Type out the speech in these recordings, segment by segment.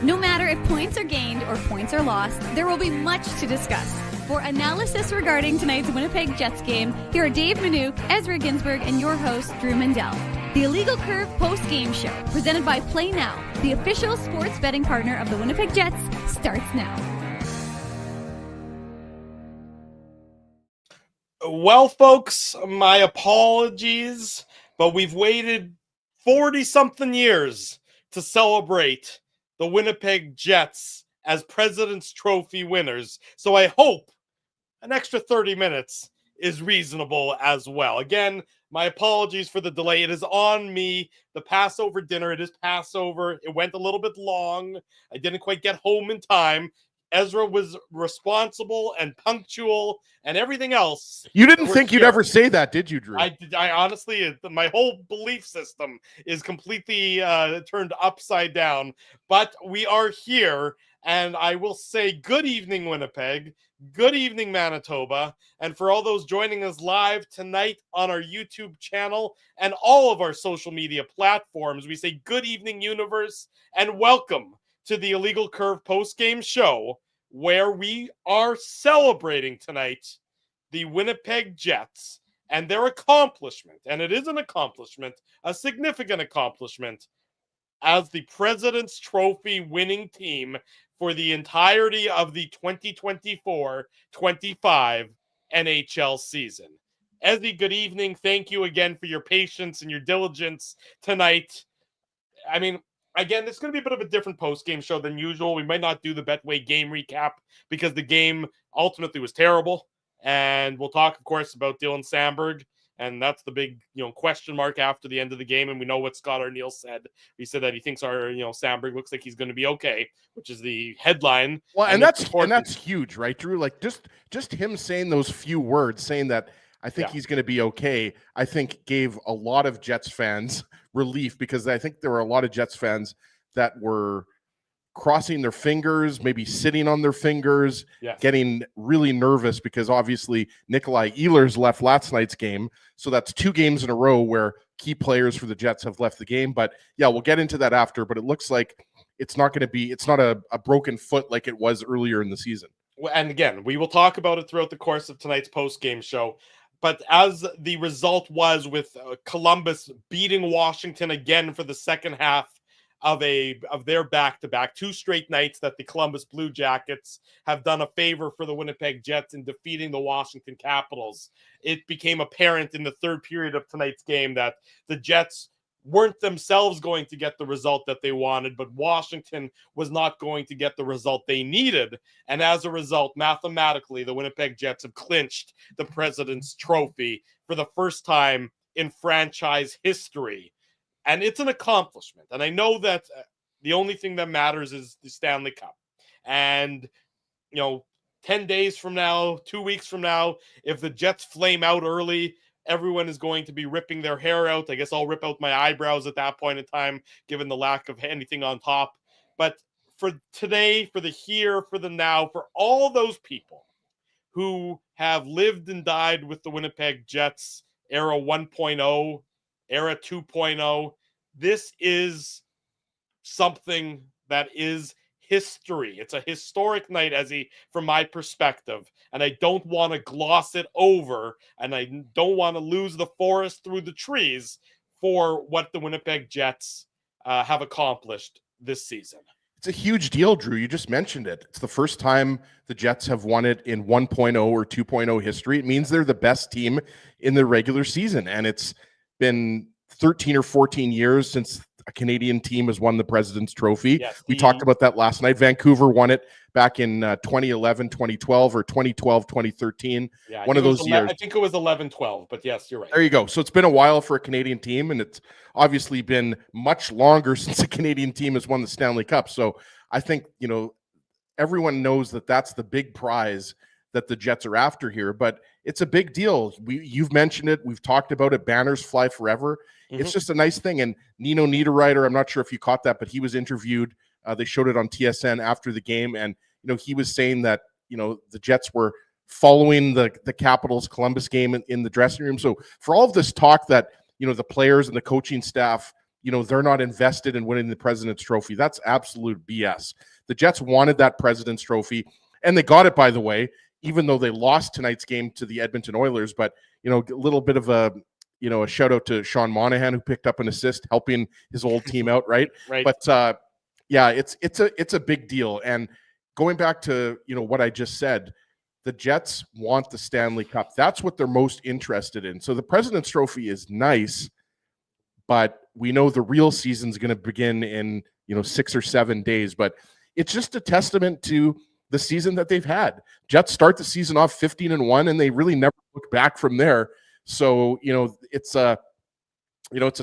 No matter if points are gained or points are lost, there will be much to discuss. For analysis regarding tonight's Winnipeg Jets game, here are Dave Manouk, Ezra Ginsburg, and your host, Drew Mandel. The Illegal Curve post-game show, presented by Play Now, the official sports betting partner of the Winnipeg Jets, starts now. Well, folks, my apologies, but we've waited 40-something years to celebrate the Winnipeg Jets as President's Trophy winners. So I hope an extra 30 minutes is reasonable as well. Again, my apologies for the delay. It is on me. The Passover dinner, it is Passover. It went a little bit long. I didn't quite get home in time. Ezra was responsible and punctual and everything else. You didn't think you'd ever say that, did you, Drew? I honestly, my whole belief system is completely turned upside down. But we are here, and I will say good evening, Winnipeg. Good evening, Manitoba. And for all those joining us live tonight on our YouTube channel and all of our social media platforms, we say good evening, universe, and welcome to the Illegal Curve post-game show, where we are celebrating tonight the Winnipeg Jets and their accomplishment, and it is an accomplishment, a significant accomplishment, as the President's Trophy winning team for the entirety of the 2024-25 NHL season. Ezzy, good evening. Thank you again for your patience and your diligence tonight. I mean, again, this is going to be a bit of a different post-game show than usual. We might not do the Betway game recap because the game ultimately was terrible. And we'll talk, of course, about Dylan Samberg. And that's the big, question mark after the end of the game. And we know what Scott Arniel said. He said that he thinks our, Samberg looks like he's going to be okay, which is the headline. Well, and that's huge, right, Drew? Like just him saying those few words, saying that I think he's going to be okay, I think gave a lot of Jets fans relief, because I think there were a lot of Jets fans that were crossing their fingers, maybe sitting on their fingers, getting really nervous, because obviously Nikolai Ehlers left last night's game. So that's 2 games in a row where key players for the Jets have left the game. But yeah, we'll get into that after. But it looks like it's not a broken foot like it was earlier in the season. And again, we will talk about it throughout the course of tonight's post-game show. But as the result was with Columbus beating Washington again for the second half of their back-to-back, 2 straight nights that the Columbus Blue Jackets have done a favor for the Winnipeg Jets in defeating the Washington Capitals, it became apparent in the third period of tonight's game that the Jets weren't themselves going to get the result that they wanted, but Washington was not going to get the result they needed. And as a result, mathematically, the Winnipeg Jets have clinched the President's Trophy for the first time in franchise history. And it's an accomplishment. And I know that the only thing that matters is the Stanley Cup. And, 10 days from now, 2 weeks from now, if the Jets flame out early, everyone is going to be ripping their hair out. I guess I'll rip out my eyebrows at that point in time, given the lack of anything on top. But for today, for the here, for the now, for all those people who have lived and died with the Winnipeg Jets, era 1.0, era 2.0, this is something that is history. It's a historic night, from my perspective, and I don't want to gloss it over, and I don't want to lose the forest through the trees for what the Winnipeg Jets have accomplished this season. It's a huge deal, Drew. You just mentioned it. It's the first time the Jets have won it in 1.0 or 2.0 history. It means they're the best team in the regular season, and it's been 13 or 14 years since a Canadian team has won the President's Trophy. Yes, we talked about that last night. Vancouver won it back in 2011, 2012, or 2012, 2013. Yeah, one of those years. I think it was 11-12, but yes, you're right. There you go. So it's been a while for a Canadian team, and it's obviously been much longer since a Canadian team has won the Stanley Cup. So I think, everyone knows that that's the big prize that the Jets are after here, but it's a big deal. You've mentioned it. We've talked about it. Banners fly forever. Mm-hmm. It's just a nice thing. And Nino Niederreiter, I'm not sure if you caught that, but he was interviewed. They showed it on TSN after the game. And, he was saying that, the Jets were following the Capitals Columbus game in the dressing room. So for all of this talk that, the players and the coaching staff they're not invested in winning the President's Trophy. That's absolute BS. The Jets wanted that President's Trophy, and they got it, by the way, even though they lost tonight's game to the Edmonton Oilers. But, a little bit of a shout out to Sean Monahan, who picked up an assist, helping his old team out, right? Right. But yeah, it's a big deal. And going back to what I just said, the Jets want the Stanley Cup. That's what they're most interested in. So the President's Trophy is nice, but we know the real season's going to begin in 6 or 7 days. But it's just a testament to the season that they've had. Jets start the season off 15-1, and they really never look back from there. So it's a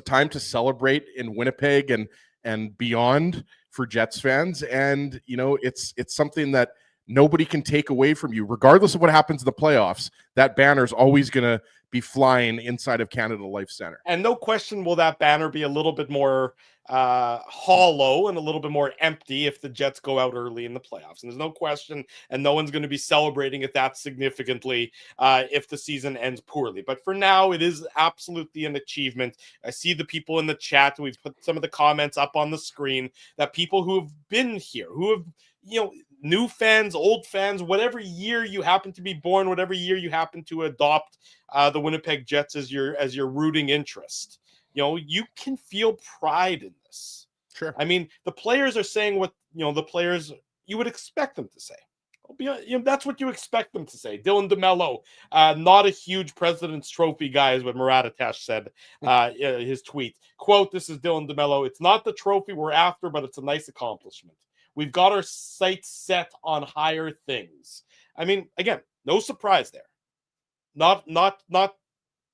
time to celebrate in Winnipeg and beyond for Jets fans, and it's something that nobody can take away from you, regardless of what happens in the playoffs. That banner's always going to be flying inside of Canada Life Center. And no question will that banner be a little bit more hollow and a little bit more empty if the Jets go out early in the playoffs. And there's no question, and no one's going to be celebrating it that significantly if the season ends poorly. But for now, it is absolutely an achievement. I see the people in the chat. We've put some of the comments up on the screen that people who have been here, who have, new fans, old fans, whatever year you happen to be born, whatever year you happen to adopt the Winnipeg Jets as your rooting interest. You can feel pride in this. Sure. I mean, the players are saying what, the players you would expect them to say. That's what you expect them to say. Dylan DeMello, not a huge President's Trophy guy, is what Muratatesh said his tweet. Quote, "This is Dylan DeMello. It's not the trophy we're after, but it's a nice accomplishment. We've got our sights set on higher things." I mean, again, no surprise there. Not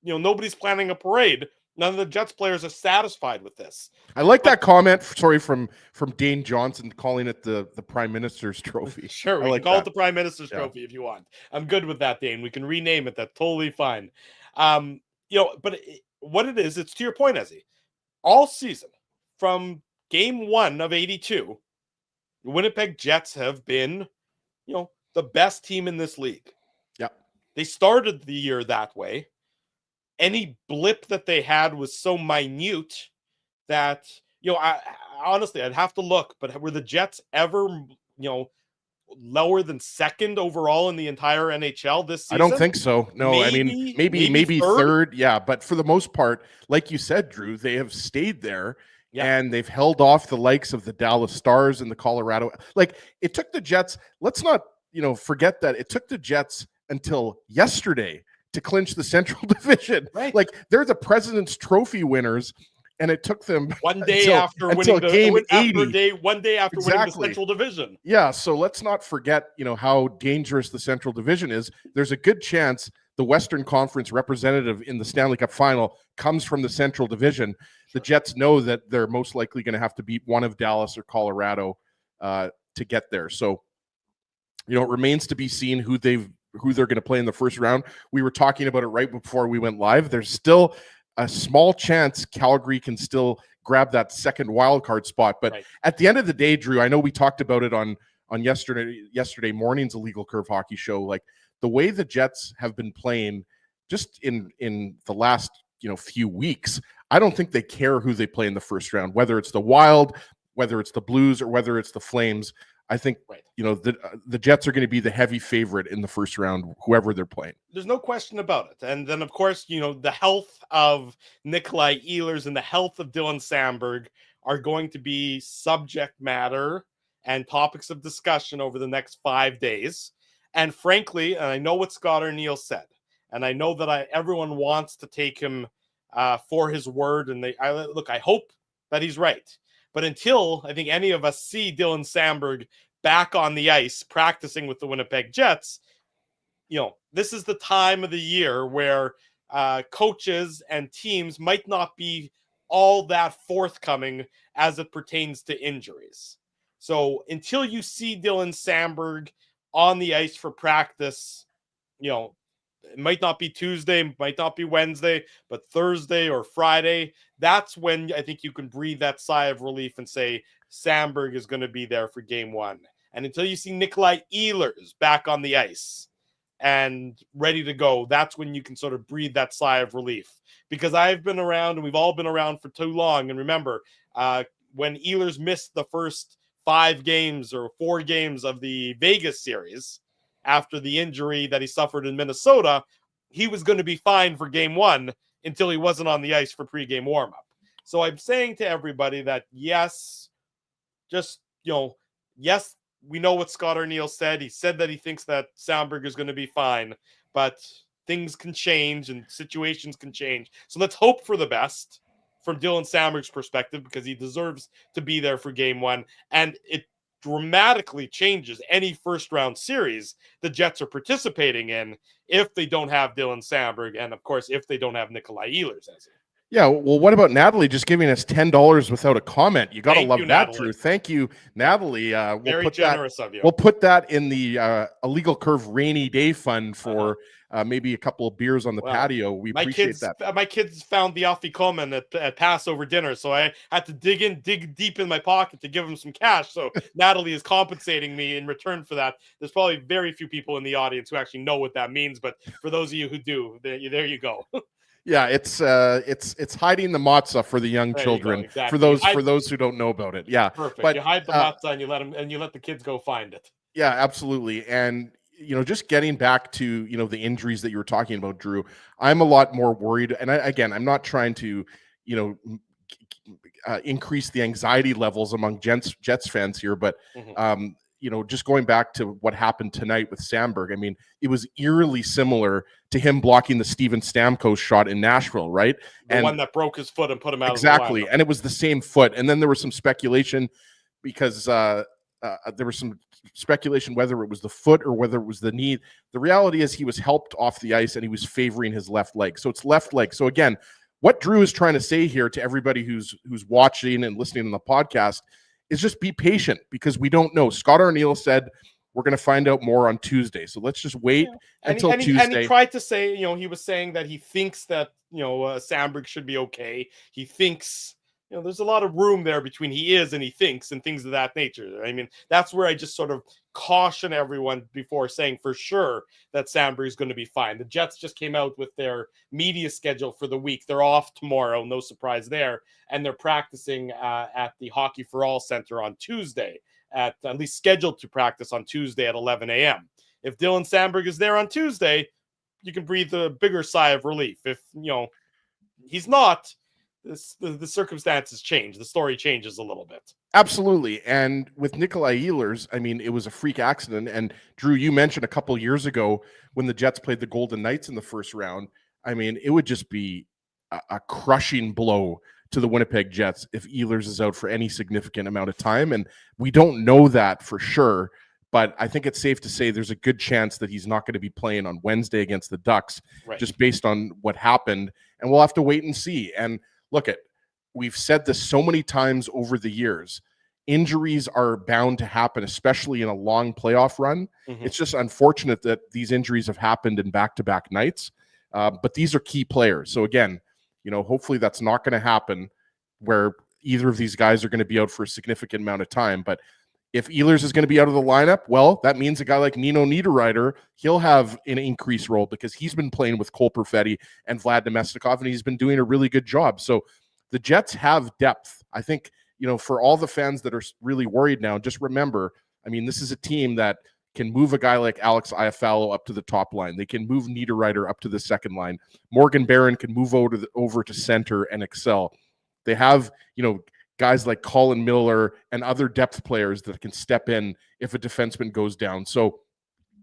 nobody's planning a parade. None of the Jets players are satisfied with this. I like that comment. Sorry, from Dane Johnson, calling it the Prime Minister's Trophy. Sure, we can call it the Prime Minister's Trophy if you want. I'm good with that, Dane. We can rename it. That's totally fine. But what it is, it's to your point, Ezzy. All season, from game 1 of 82, the Winnipeg Jets have been, the best team in this league. Yeah. They started the year that way. Any blip that they had was so minute that, honestly, I'd have to look, but were the Jets ever, lower than second overall in the entire NHL this season? I don't think so. No, maybe third. Yeah, but for the most part, like you said, Drew, they have stayed there. Yeah. And they've held off the likes of the Dallas Stars and the Colorado. Like, it took the Jets, let's not, forget that it took the Jets until yesterday to clinch the Central Division. Right. Like, they're the President's Trophy winners, and it took them one day after winning game 80. Winning the Central Division. Yeah, so let's not forget, how dangerous the Central Division is. There's a good chance the Western Conference representative in the Stanley Cup final comes from the Central Division. The Jets know that they're most likely going to have to beat one of Dallas or Colorado to get there. So, it remains to be seen who they're going to play in the first round. We were talking about it right before we went live. There's still a small chance Calgary can still grab that second wild card spot. But at the end of the day, Drew, I know we talked about it on yesterday morning's Illegal Curve Hockey Show. Like, the way the Jets have been playing just in the last few weeks, I don't think they care who they play in the first round, whether it's the Wild, whether it's the Blues, or whether it's the Flames. I think the Jets are going to be the heavy favorite in the first round, whoever they're playing. There's no question about it. And then, of course, the health of Nikolai Ehlers and the health of Dylan Samberg are going to be subject matter and topics of discussion over the next 5 days. And frankly, and I know what Scott Arniel said, and I know that everyone wants to take him for his word. And I hope that he's right. But until I think any of us see Dylan Samberg back on the ice practicing with the Winnipeg Jets, this is the time of the year where coaches and teams might not be all that forthcoming as it pertains to injuries. So until you see Dylan Samberg on the ice for practice, it might not be Tuesday, might not be Wednesday, but Thursday or Friday, that's when I think you can breathe that sigh of relief and say Samberg is going to be there for game 1. And until you see Nikolai Ehlers back on the ice and ready to go, that's when you can sort of breathe that sigh of relief. Because I've been around, and we've all been around for too long. And remember, when Ehlers missed the first 5 games or 4 games of the Vegas series after the injury that he suffered in Minnesota, he was going to be fine for game 1 until he wasn't on the ice for pregame warmup. So I'm saying to everybody that yes, just, yes, we know what Scott Arniel said. He said that he thinks that Soundberg is going to be fine, but things can change and situations can change. So let's hope for the best from Dylan Soundberg's perspective, because he deserves to be there for game 1. And it dramatically changes any first-round series the Jets are participating in if they don't have Dylan Soundberg, and of course, if they don't have Nikolai Ehlers as it. Yeah, well, what about Natalie just giving us $10 without a comment? You got to love that, Natalie. Drew. Thank you, Natalie. Very generous of you. We'll put that in the Illegal Curve rainy day fund for maybe a couple of beers on the patio. We appreciate that. My kids found the Afikomen at Passover dinner, so I had to dig deep in my pocket to give them some cash. So Natalie is compensating me in return for that. There's probably very few people in the audience who actually know what that means, but for those of you who do, there you go. Yeah, it's hiding the matzah for the young children. Exactly. For those who don't know about it. Yeah, perfect. But you hide the matzah and you let the kids go find it. Yeah, absolutely. And just getting back to the injuries that you were talking about, Drew, I'm a lot more worried. And I'm not trying to increase the anxiety levels among Jets fans here, but just going back to what happened tonight with Sandberg, I mean, it was eerily similar to him blocking the Steven Stamkos shot in Nashville, right? The one that broke his foot and put him out. Exactly, and it was the same foot. And then there was some speculation because there was some speculation whether it was the foot or whether it was the knee. The reality is he was helped off the ice and he was favoring his left leg. So it's left leg. So again, what Drew is trying to say here to everybody who's watching and listening to the podcast is just be patient, because we don't know. Scott Arniel said we're going to find out more on Tuesday. So let's just wait until Tuesday. And he tried to say, he was saying that he thinks that, Sandberg should be okay. He thinks, there's a lot of room there between he is and he thinks and things of that nature. I mean, that's where I just sort of caution everyone before saying for sure that Sandberg is going to be fine. The Jets just came out with their media schedule for the week. They're off tomorrow, no surprise there. And they're practicing at the Hockey for All Center on Tuesday, at least scheduled to practice on Tuesday at 11 a.m. If Dylan Sandberg is there on Tuesday, you can breathe a bigger sigh of relief. If, he's not, the circumstances change. The story changes a little bit. Absolutely. And with Nikolai Ehlers, I mean, it was a freak accident. And Drew, you mentioned a couple years ago when the Jets played the Golden Knights in the first round, I mean, it would just be a crushing blow to the Winnipeg Jets if Ehlers is out for any significant amount of time. And we don't know that for sure, but I think it's safe to say there's a good chance that he's not going to be playing on Wednesday against the Ducks, just based on what happened. And we'll have to wait and see. And look, we've said this so many times over the years. Injuries are bound to happen, especially in a long playoff run. It's just unfortunate that these injuries have happened in back-to-back nights. But these are key players. So again, hopefully that's not going to happen where either of these guys are going to be out for a significant amount of time. But if Ehlers is going to be out of the lineup, well, that means a guy like Nino Niederreiter, he'll have an increased role because he's been playing with Cole Perfetti and Vlad Nemestikov, and he's been doing a really good job. So the Jets have depth. I think, for all the fans that are really worried now, just remember, I mean, this is a team that can move a guy like Alex Iafallo up to the top line. They can move Niederreiter up to the second line. Morgan Barron can move over to center and excel. They have, guys like Colin Miller and other depth players that can step in if a defenseman goes down. So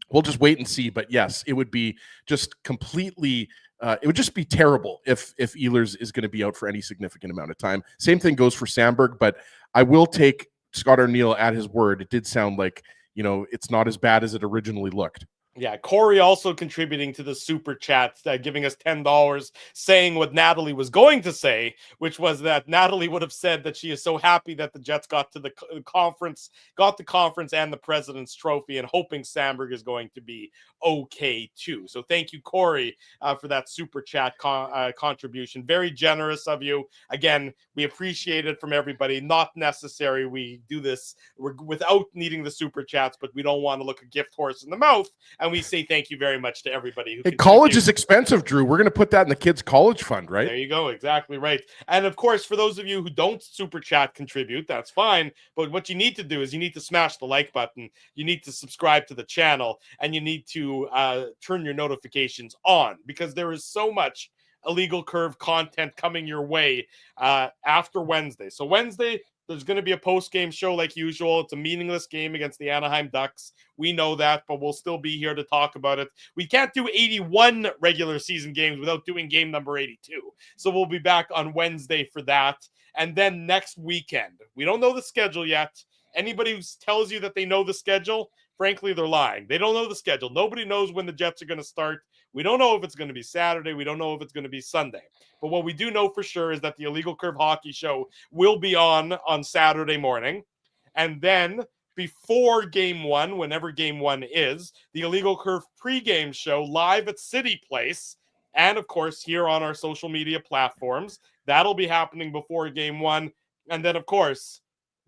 we'll just wait and see. But yes, it would be just completely it would just be terrible if Ehlers is going to be out for any significant amount of time. Same thing goes for Sandberg, but I will take Scott Arniel at his word. It did sound like, it's not as bad as it originally looked. Yeah, Corey also contributing to the super chat, giving us $10, saying what Natalie was going to say, which was that Natalie would have said that she is so happy that the Jets got to the conference and the President's Trophy, and hoping Sandberg is going to be okay too. So thank you, Corey, for that super chat contribution. Very generous of you. Again, we appreciate it from everybody. Not necessary. We do this without needing the super chats, but we don't want to look a gift horse in the mouth, and And we say thank you very much to everybody who college is expensive, Drew. We're going to put that in the kids' college fund, right? There you go. Exactly right. And of course, for those of you who don't super chat contribute, that's fine. But what you need to do is you need to smash the like button. You need to subscribe to the channel, and you need to turn your notifications on, because there is so much Illegal Curve content coming your way after Wednesday. So Wednesday, there's going to be a post-game show like usual. It's a meaningless game against the Anaheim Ducks. We know that, but we'll still be here to talk about it. We can't do 81 regular season games without doing game number 82. So we'll be back on Wednesday for that. And then next weekend, we don't know the schedule yet. Anybody who tells you that they know the schedule, frankly, they're lying. They don't know the schedule. Nobody knows when the Jets are going to start. We don't know if it's going to be Saturday. We don't know if it's going to be Sunday. But what we do know for sure is that the Illegal Curve Hockey Show will be on Saturday morning. And then before Game 1, whenever Game 1 is, the Illegal Curve pregame show live at City Place. And, of course, here on our social media platforms. That'll be happening before Game 1. And then, of course,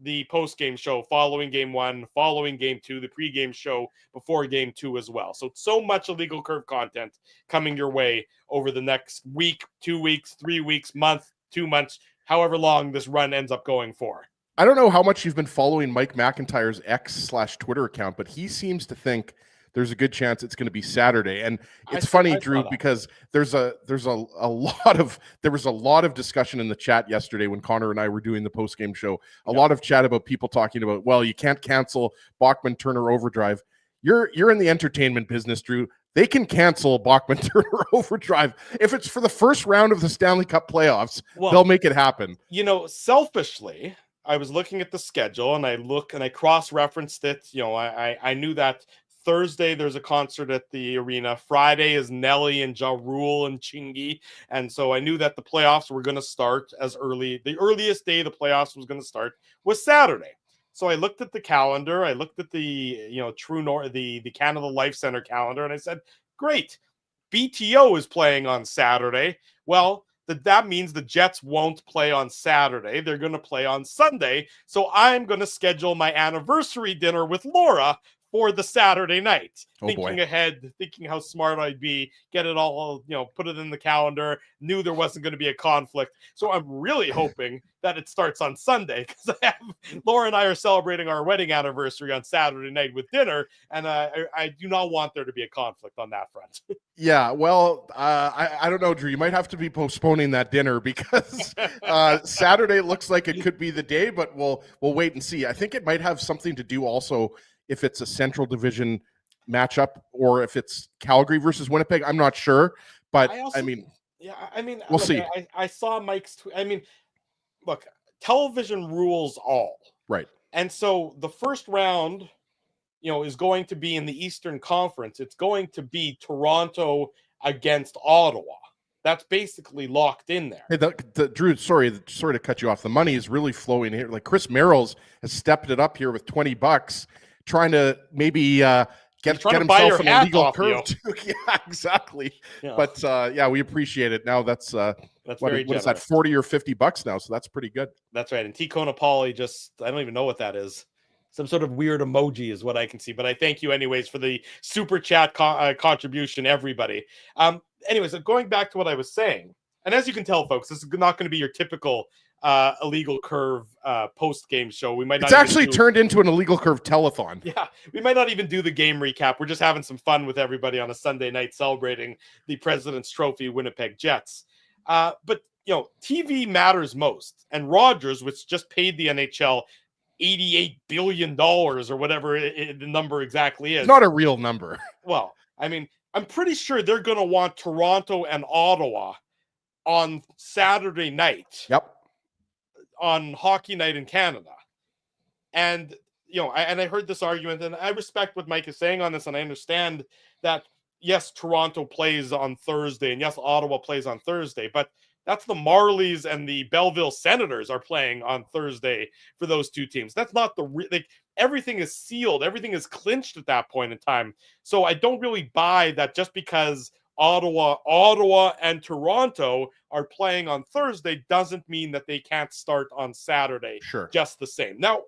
the post-game show following Game 1, following Game 2, the pre-game show before Game 2 as well. So much Illegal Curve content coming your way over the next week, 2 weeks, 3 weeks, month, 2 months, however long this run ends up going for. I don't know how much you've been following Mike McIntyre's X/Twitter account, but he seems to think there's a good chance it's going to be Saturday. And it's funny, Drew, because there was a lot of discussion in the chat yesterday when Connor and I were doing the post-game show. A lot of chat about people talking about, well, you can't cancel Bachman-Turner Overdrive. You're in the entertainment business, Drew. They can cancel Bachman-Turner Overdrive. If it's for the first round of the Stanley Cup playoffs, they'll make it happen. Selfishly, I was looking at the schedule and I cross-referenced it. I knew that Thursday, there's a concert at the arena. Friday is Nelly and Ja Rule and Chingy. And so I knew that the playoffs were going to start as early. The earliest day the playoffs was going to start was Saturday. So I looked at the calendar. I looked at the, True North, the Canada Life Center calendar, and I said, great. BTO is playing on Saturday. Well, that means the Jets won't play on Saturday. They're going to play on Sunday. So I'm going to schedule my anniversary dinner with Laura for the Saturday night. Thinking ahead, thinking how smart I'd be, get it all, put it in the calendar, knew there wasn't going to be a conflict. So I'm really hoping that it starts on Sunday, because Laura and I are celebrating our wedding anniversary on Saturday night with dinner, and I do not want there to be a conflict on that front. Yeah, well, I don't know, Drew. You might have to be postponing that dinner, because Saturday looks like it could be the day, but we'll wait and see. I think it might have something to do also if it's a Central Division matchup or if it's Calgary versus Winnipeg. I'm not sure, but we'll see. I saw Mike's tweet. Look, television rules all. Right. And so the first round, is going to be in the Eastern Conference. It's going to be Toronto against Ottawa. That's basically locked in there. Hey, Drew, sorry to cut you off. The money is really flowing here. Like Chris Merrills has stepped it up here with $20, trying to maybe get himself an Illegal Curve. Yeah, exactly. Yeah. But we appreciate it. Now that's what is that, $40 or $50 now? So that's pretty good. That's right. And T. Konopoli I don't even know what that is. Some sort of weird emoji is what I can see. But I thank you anyways for the super chat contribution, everybody. Anyways, going back to what I was saying, and as you can tell, folks, this is not going to be your typical Illegal Curve post-game show. It's actually turned into an Illegal Curve telethon. Yeah, we might not even do the game recap. We're just having some fun with everybody on a Sunday night celebrating the President's Trophy Winnipeg Jets. But, TV matters most. And Rogers, which just paid the NHL $88 billion or whatever the number exactly is. It's not a real number. Well, I'm pretty sure they're going to want Toronto and Ottawa on Saturday night. Yep. On Hockey Night in Canada. And, I heard this argument, and I respect what Mike is saying on this, and I understand that, yes, Toronto plays on Thursday, and yes, Ottawa plays on Thursday, but that's the Marlies and the Belleville Senators are playing on Thursday for those two teams. That's not everything is sealed. Everything is clinched at that point in time. So I don't really buy that just because Ottawa and Toronto are playing on Thursday doesn't mean that they can't start on Saturday. Sure. Just the same. Now,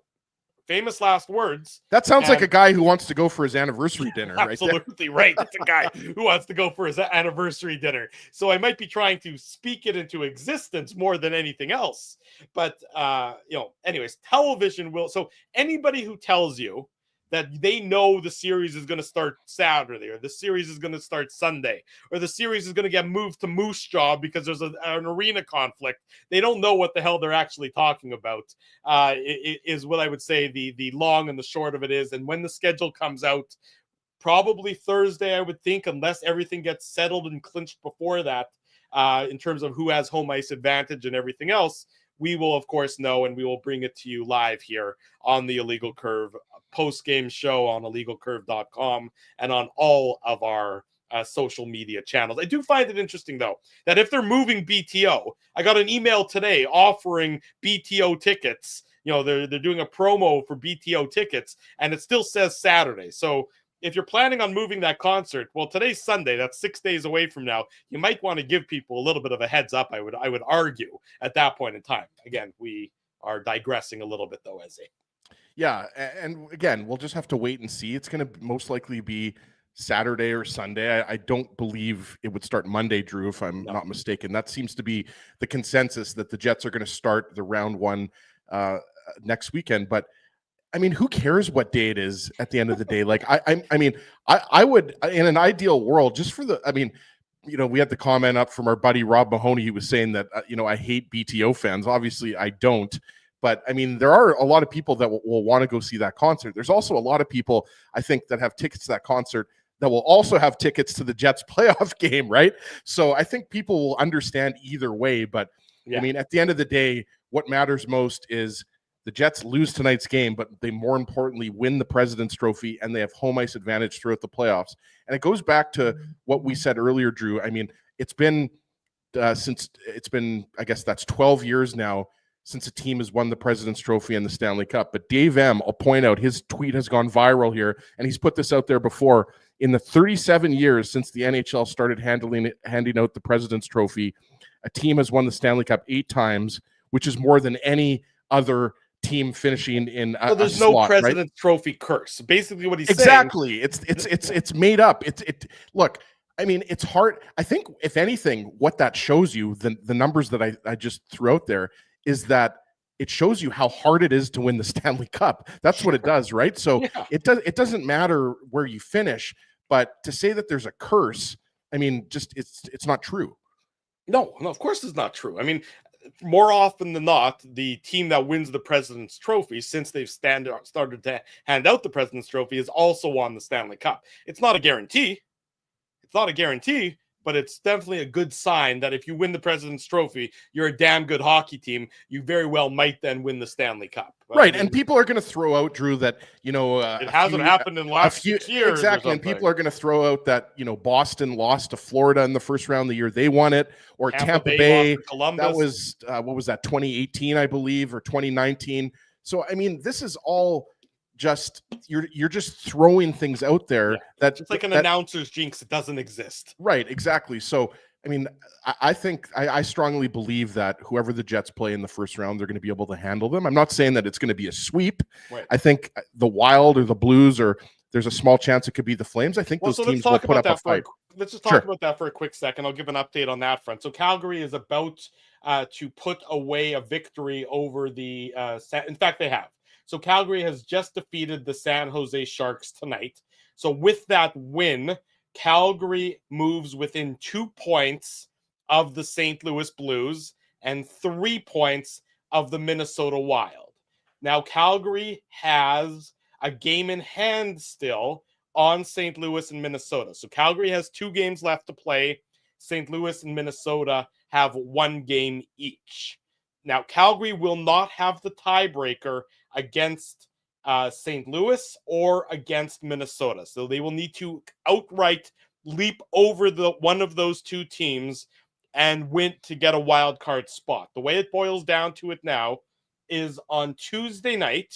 famous last words. That sounds like a guy who wants to go for his anniversary dinner, right? Absolutely right. It's a guy who wants to go for his anniversary dinner. So I might be trying to speak it into existence more than anything else. But anyways, television will. So anybody who tells you that they know the series is going to start Saturday, or the series is going to start Sunday, or the series is going to get moved to Moose Jaw because there's an arena conflict, they don't know what the hell they're actually talking about, is what I would say the long and the short of it is. And when the schedule comes out, probably Thursday, I would think, unless everything gets settled and clinched before that, in terms of who has home ice advantage and everything else, we will, of course, know, and we will bring it to you live here on the Illegal Curve post-game show on illegalcurve.com and on all of our social media channels. I do find it interesting, though, that if they're moving BTO, I got an email today offering BTO tickets. They're doing a promo for BTO tickets, and it still says Saturday. So if you're planning on moving that concert, well, today's Sunday. That's 6 days away from now. You might want to give people a little bit of a heads up. I would argue at that point in time. Again, we are digressing a little bit, though, Ezzy. Yeah, and again, we'll just have to wait and see. It's going to most likely be Saturday or Sunday. I don't believe it would start Monday, Drew, if I'm not mistaken. That seems to be the consensus, that the Jets are going to start the round one next weekend. But I mean, who cares what day it is at the end of the day? Like, I would, in an ideal world, just for we had the comment up from our buddy Rob Mahoney. He was saying that, I hate BTO fans. Obviously, I don't. But I mean, there are a lot of people that will want to go see that concert. There's also a lot of people, I think, that have tickets to that concert that will also have tickets to the Jets playoff game, right? So I think people will understand either way. But I mean, at the end of the day, what matters most is the Jets lose tonight's game, but they more importantly win the President's Trophy, and they have home ice advantage throughout the playoffs. And it goes back to what we said earlier, Drew. I mean, it's been I guess that's 12 years now since a team has won the President's Trophy and the Stanley Cup. But Dave M, I'll point out, his tweet has gone viral here, and he's put this out there before. In the 37 years since the NHL started handing out the President's Trophy, a team has won the Stanley Cup 8 times, which is more than any other team finishing in a there's slot, no President's right? Trophy curse. Basically what he's exactly saying. It's made up. Look, I mean, it's hard. I think if anything, what that shows you, the numbers that I just threw out there, is that it shows you how hard it is to win the Stanley Cup. That's what it does, right? So it doesn't matter where you finish, but to say that there's a curse, I mean, just it's not true. No, of course it's not true. I mean, more often than not, the team that wins the President's Trophy, since they've started to hand out the President's Trophy, has also won the Stanley Cup. It's not a guarantee. But it's definitely a good sign that if you win the President's Trophy, you're a damn good hockey team. You very well might then win the Stanley Cup. Right, and people are going to throw out, Drew, that, it hasn't happened in the last 6 years. Exactly, and people are going to throw out that, Boston lost to Florida in the first round of the year they won it, or Tampa Bay Columbus. That was, what was that, 2018, I believe, or 2019. So, I mean, this is all just you're just throwing things out there that it's like an announcer's jinx. It doesn't exist. Right, exactly. So I mean, I think I strongly believe that whoever the Jets play in the first round, they're going to be able to handle them. I'm not saying that it's going to be a sweep. Right. I think the Wild or the Blues, or there's a small chance it could be the Flames. I think those teams will put up a fight. Let's just talk about that for a quick second. I'll give an update on that front. So Calgary is about to put away a victory over the in fact, they have. So Calgary has just defeated the San Jose Sharks tonight. So with that win, Calgary moves within 2 points of the St. Louis Blues and 3 points of the Minnesota Wild. Now, Calgary has a game in hand still on St. Louis and Minnesota. So Calgary has 2 games left to play. St. Louis and Minnesota have 1 game each. Now, Calgary will not have the tiebreaker against St. Louis or against Minnesota. So they will need to outright leap over one of those 2 teams and win to get a wild card spot. The way it boils down to it now is on Tuesday night,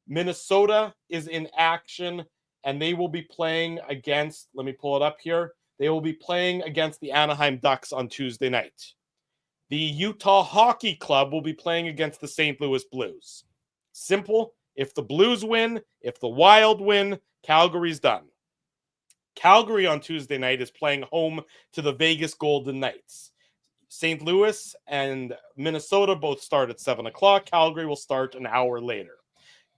Minnesota is in action, and they will be playing against, let me pull it up here, they will be playing against the Anaheim Ducks on Tuesday night. The Utah Hockey Club will be playing against the St. Louis Blues. Simple, If the Blues win, if the Wild win, Calgary's done. Calgary on Tuesday night is playing home to the Vegas Golden Knights. St. Louis and Minnesota both start at 7 o'clock. Calgary will start an hour later.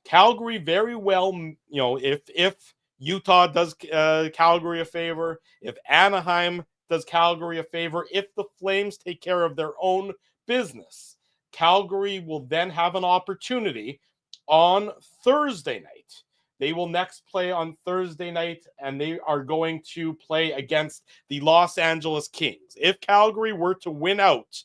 Calgary very well, if Utah does Calgary a favor, if Anaheim does Calgary a favor, if the Flames take care of their own business, Calgary will then have an opportunity on Thursday night. They will next play on Thursday night, and they are going to play against the Los Angeles Kings. If Calgary were to win out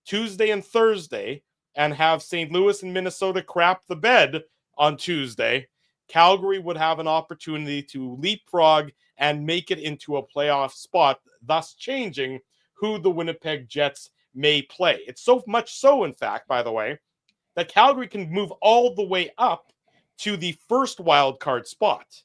Tuesday and Thursday and have St. Louis and Minnesota crap the bed on Tuesday, Calgary would have an opportunity to leapfrog and make it into a playoff spot, thus changing who the Winnipeg Jets may play. It's so much so, in fact, by the way, that Calgary can move all the way up to the first wild card spot.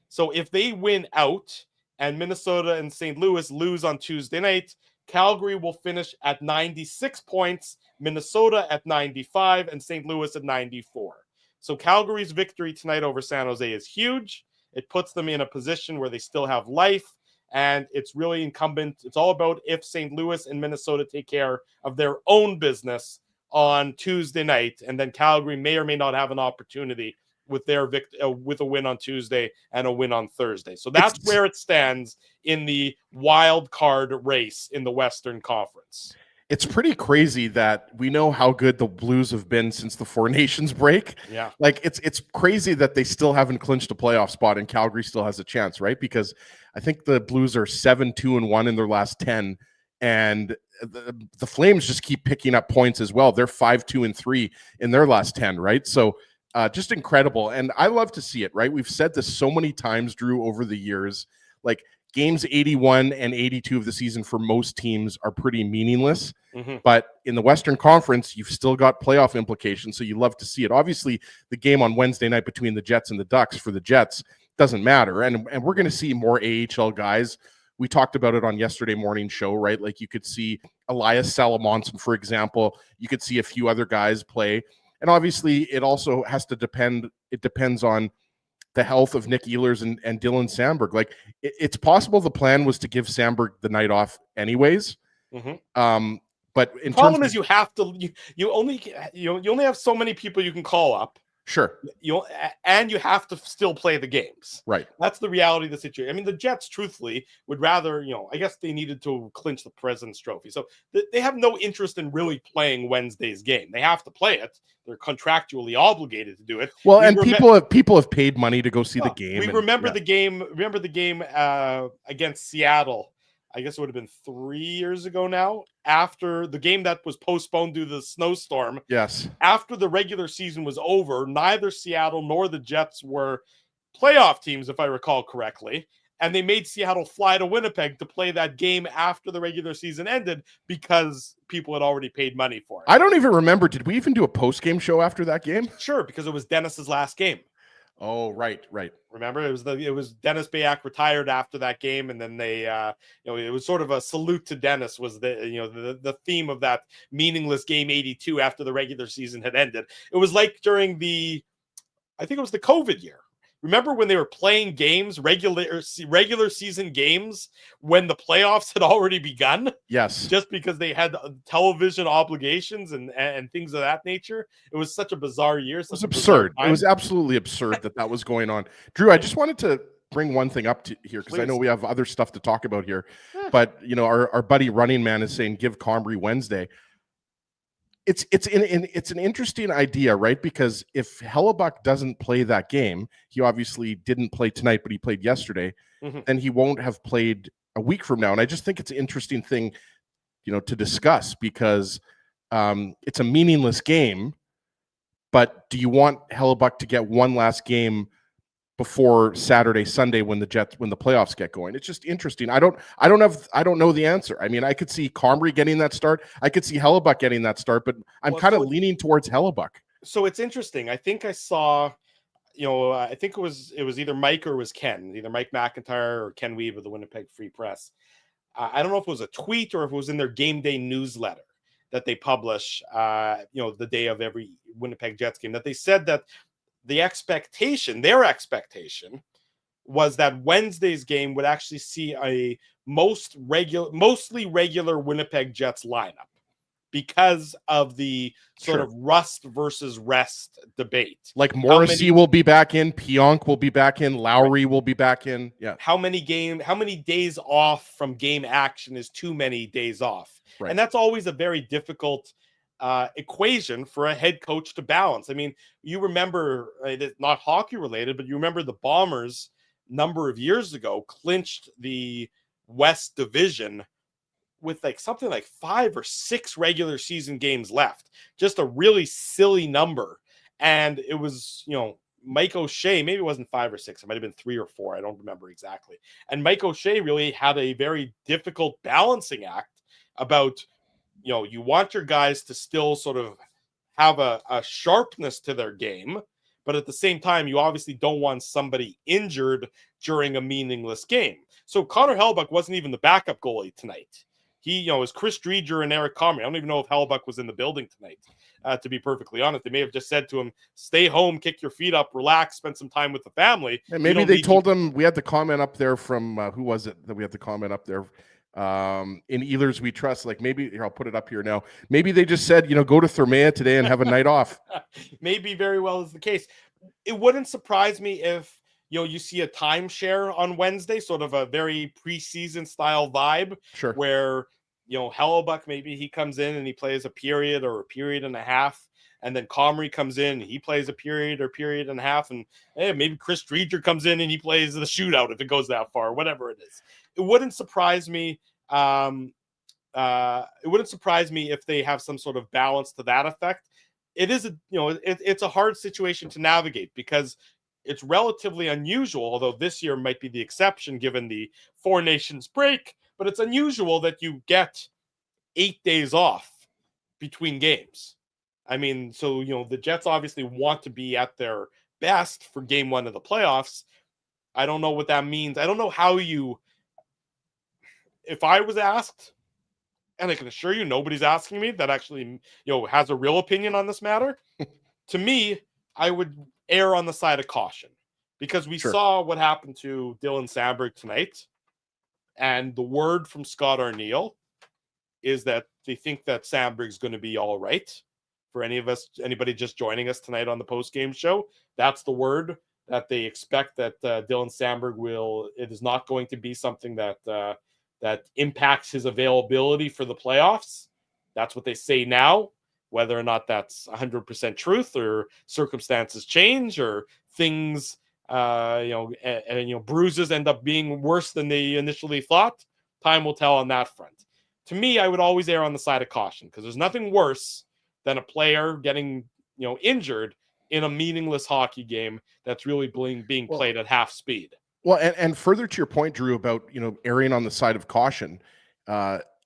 So if they win out and Minnesota and St. Louis lose on Tuesday night, Calgary will finish at 96 points, Minnesota at 95, and St. Louis at 94. So Calgary's victory tonight over San Jose is huge. It puts them in a position where they still have life, and it's really incumbent. It's all about if St. Louis and Minnesota take care of their own business on Tuesday night, and then Calgary may or may not have an opportunity with their with a win on Tuesday and a win on Thursday. So that's where it stands in the wild card race in the Western Conference. It's pretty crazy that we know how good the Blues have been since the Four Nations break. Yeah. Like it's crazy that they still haven't clinched a playoff spot and Calgary still has a chance, right? Because I think the Blues are 7-2-1 in their last 10, and the Flames just keep picking up points as well. They're 5-2-3 in their last 10, right? So just incredible. And I love to see it, right? We've said this so many times, Drew, over the years. Like games 81 and 82 of the season for most teams are pretty meaningless. Mm-hmm. But in the Western Conference, you've still got playoff implications. So you love to see it. Obviously, the game on Wednesday night between the Jets and the Ducks for the Jets doesn't matter. And we're going to see more AHL guys. We talked about it on yesterday morning show, right? Like you could see Elias Salamonson, for example. You could see a few other guys play. And obviously, it also has to depend. It depends on the health of Nick Ehlers and Dylan Samberg. Like it's possible the plan was to give Samberg the night off anyways. Mm-hmm. But the problem is you have to. You only have so many people you can call up. Sure. And you have to still play the games. Right. That's the reality of the situation. I mean, the Jets, truthfully, would rather, I guess they needed to clinch the President's Trophy. So they have no interest in really playing Wednesday's game. They have to play it. They're contractually obligated to do it. Well, and people have paid money to go see the game. We remember the game. Remember the game against Seattle. I guess it would have been 3 years ago now, after the game that was postponed due to the snowstorm. Yes. After the regular season was over, neither Seattle nor the Jets were playoff teams, if I recall correctly. And they made Seattle fly to Winnipeg to play that game after the regular season ended because people had already paid money for it. I don't even remember. Did we even do a post-game show after that game? Sure, because it was Dennis's last game. Oh, right. Remember, it was Dennis Bayak retired after that game, and then they, it was sort of a salute to Dennis was the theme of that meaningless game 82 after the regular season had ended. It was like during I think it was the COVID year. Remember when they were playing games, regular season games, when the playoffs had already begun? Yes. Just because they had television obligations and things of that nature. It was such a bizarre year. It was absurd. It was absolutely absurd that was going on. Drew, I just wanted to bring one thing up here because I know we have other stuff to talk about here. Yeah. But, our buddy Running Man is saying give Comrie Wednesday. It's an interesting idea, right? Because if Hellebuck doesn't play that game, he obviously didn't play tonight, but he played yesterday, then he won't have played a week from now. And I just think it's an interesting thing, to discuss because it's a meaningless game. But do you want Hellebuck to get one last game before Saturday, Sunday when the playoffs get going? It's just interesting. I don't know the answer. I mean, I could see Comrie getting that start. I could see Hellebuck getting that start, but I'm kind of leaning towards Hellebuck. So it's interesting. I think I saw, I think it was either Mike or it was Ken, either Mike McIntyre or Ken Weave of the Winnipeg Free Press. I don't know if it was a tweet or if it was in their game day newsletter that they publish, the day of every Winnipeg Jets game, that they said that their expectation was that Wednesday's game would actually see a mostly regular Winnipeg Jets lineup because of the sort of rust versus rest debate. Like Morrissey will be back in, Pionk will be back in, Lowry will be back in. Yeah. How many days off from game action is too many days off? Right. And that's always a very difficult equation for a head coach to balance. I mean, you remember, it's not hockey related, but you remember the Bombers number of years ago clinched the West Division with like something like 5 or 6 regular season games left. Just a really silly number. And it was, Mike O'Shea, maybe it wasn't 5 or 6. It might have been 3 or 4. I don't remember exactly. And Mike O'Shea really had a very difficult balancing act about, you want your guys to still sort of have a sharpness to their game, but at the same time, you obviously don't want somebody injured during a meaningless game. So Connor Hellebuyck wasn't even the backup goalie tonight. He, it was Chris Dreger and Eric Comrie. I don't even know if Hellebuyck was in the building tonight, to be perfectly honest. They may have just said to him, stay home, kick your feet up, relax, spend some time with the family. And maybe they told him, we had the comment up there from, who was it that we had the comment up there? In Ehlers We Trust. Like maybe, here, I'll put it up here now. Maybe they just said, go to Thermea today and have a night off. Maybe very well is the case. It wouldn't surprise me if, you see a timeshare on Wednesday, sort of a very preseason style vibe. Sure. Where, Hellebuyck, maybe he comes in and he plays a period or a period and a half. And then Comrie comes in, he plays a period or period and a half. And maybe Chris Dreger comes in and he plays the shootout if it goes that far, whatever it is. It wouldn't surprise me. It wouldn't surprise me if they have some sort of balance to that effect. It is it's a hard situation to navigate because it's relatively unusual, although this year might be the exception given the 4 nations break, but it's unusual that you get 8 days off between games. I mean, so, the Jets obviously want to be at their best for game 1 of the playoffs. I don't know what that means. I don't know how if I was asked, and I can assure you nobody's asking me that actually, has a real opinion on this matter. To me, I would err on the side of caution because we saw what happened to Dylan Samberg tonight. And the word from Scott Arniel is that they think that Samberg's going to be all right. For anybody just joining us tonight on the post-game show, that's the word that they expect that Dylan Samberg it is not going to be something that impacts his availability for the playoffs. That's what they say now. Whether or not that's 100% truth or circumstances change or things, bruises end up being worse than they initially thought, time will tell on that front. To me, I would always err on the side of caution because there's nothing worse than a player getting, injured in a meaningless hockey game that's really being played at half speed. Well, and further to your point, Drew, about, erring on the side of caution,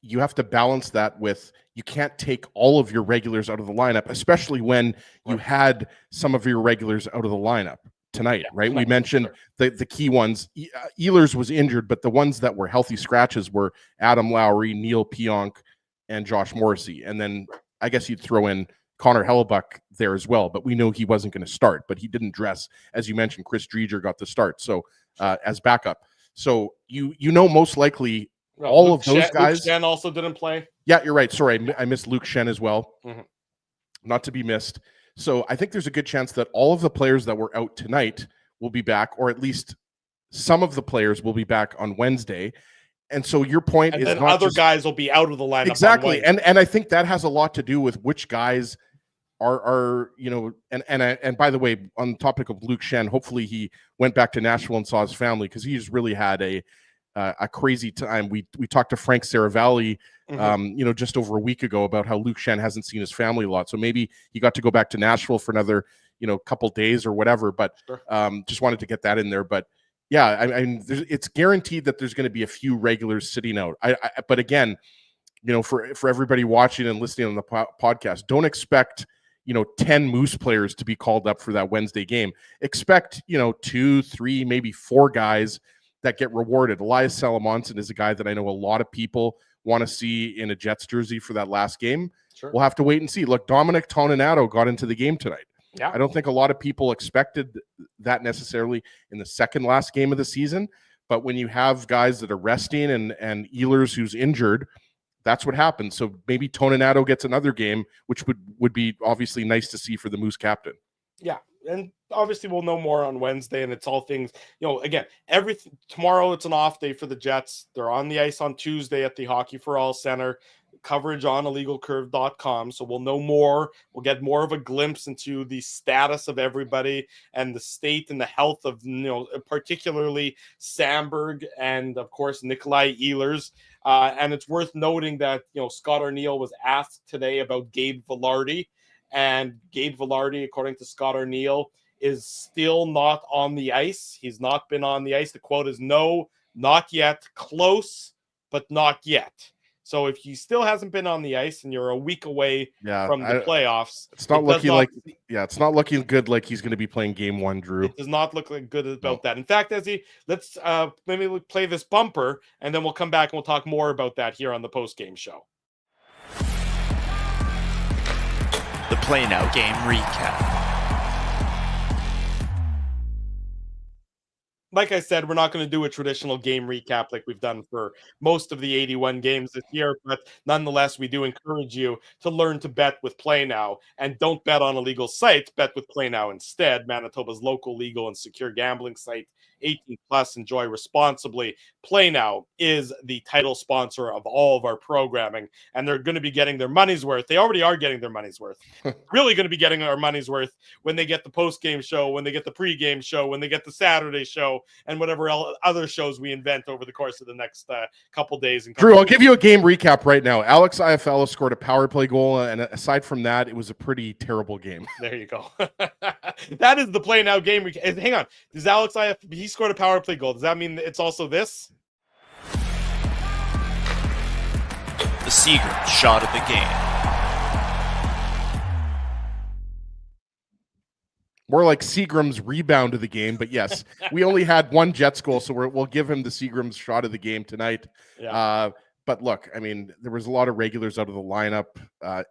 you have to balance that with, you can't take all of your regulars out of the lineup, especially when you had some of your regulars out of the lineup tonight, right? We mentioned the key ones. Ehlers was injured, but the ones that were healthy scratches were Adam Lowry, Neil Pionk, and Josh Morrissey. And then I guess you'd throw in Connor Hellebuyck there as well, but we know he wasn't going to start, but he didn't dress. As you mentioned, Chris Dreger got the start, so as backup. So most likely all of those guys. Luke Shen also didn't play. Yeah, you're right. Sorry, I missed Luke Shen as well. Mm-hmm. Not to be missed. So I think there's a good chance that all of the players that were out tonight will be back, or at least some of the players will be back on Wednesday. And so your point is, then other guys will be out of the lineup. Exactly, and I think that has a lot to do with which guys are and by the way, on the topic of Luke Shen, hopefully he went back to Nashville and saw his family because he's really had a crazy time. We talked to Frank Saravalli, just over a week ago about how Luke Shen hasn't seen his family a lot. So maybe he got to go back to Nashville for another, couple days or whatever. But just wanted to get that in there. But yeah, I mean, it's guaranteed that there's going to be a few regulars sitting out. But again, for everybody watching and listening on the podcast, don't expect 10 Moose players to be called up for that Wednesday game. Expect 2, 3, maybe 4 guys that get rewarded. Elias Salamonson is a guy that I know a lot of people want to see in a Jets jersey for that last game. Sure. We'll have to wait and see. Look, Dominic Toninato got into the game tonight. Yeah. I don't think a lot of people expected that necessarily in the second last game of the season. But when you have guys that are resting and Ehlers who's injured, that's what happens. So maybe Toninato gets another game, which would be obviously nice to see for the Moose captain. Yeah. And obviously we'll know more on Wednesday, and it's all things, again, everything. Tomorrow it's an off day for the Jets. They're on the ice on Tuesday at the Hockey for All Center. Coverage on illegalcurve.com. So we'll know more. We'll get more of a glimpse into the status of everybody and the state and the health of, particularly Samberg and of course Nikolai Ehlers. And it's worth noting that, Scott Arniel was asked today about Gabe Vilardi, and Gabe Vilardi, according to Scott Arniel, is still not on the ice. He's not been on the ice. The quote is, "No, not yet. Close, but not yet." So if he still hasn't been on the ice and you're a week away from the playoffs, it's not looking good like he's going to be playing game one, Drew. It does not look like good about that. In fact, let's maybe play this bumper, and then we'll come back and we'll talk more about that here on the post-game show. The Play Now game recap. Like I said, we're not going to do a traditional game recap like we've done for most of the 81 games this year, but nonetheless, we do encourage you to learn to bet with Play Now, and don't bet on illegal sites. Bet with Play Now instead, Manitoba's local, legal, and secure gambling site. 18 plus, enjoy responsibly. Play Now is the title sponsor of all of our programming, and they're going to be getting their money's worth. They already are getting their money's worth. Really going to be getting our money's worth when they get the post-game show, when they get the pre-game show, when they get the Saturday show, and whatever other shows we invent over the course of the next couple days. Drew, I'll give you a game recap right now. Alex Iafallo scored a power play goal, and aside from that, it was a pretty terrible game. There you go. That is the Play Now game. Hang on. Does Alex Iafallo, he scored a power play goal. Does that mean it's also this? The Seagram shot of the game. More like Seagram's rebound of the game, but yes, we only had one Jets goal, so we'll give him the Seagram's shot of the game tonight. Yeah. But look, I mean, there was a lot of regulars out of the lineup.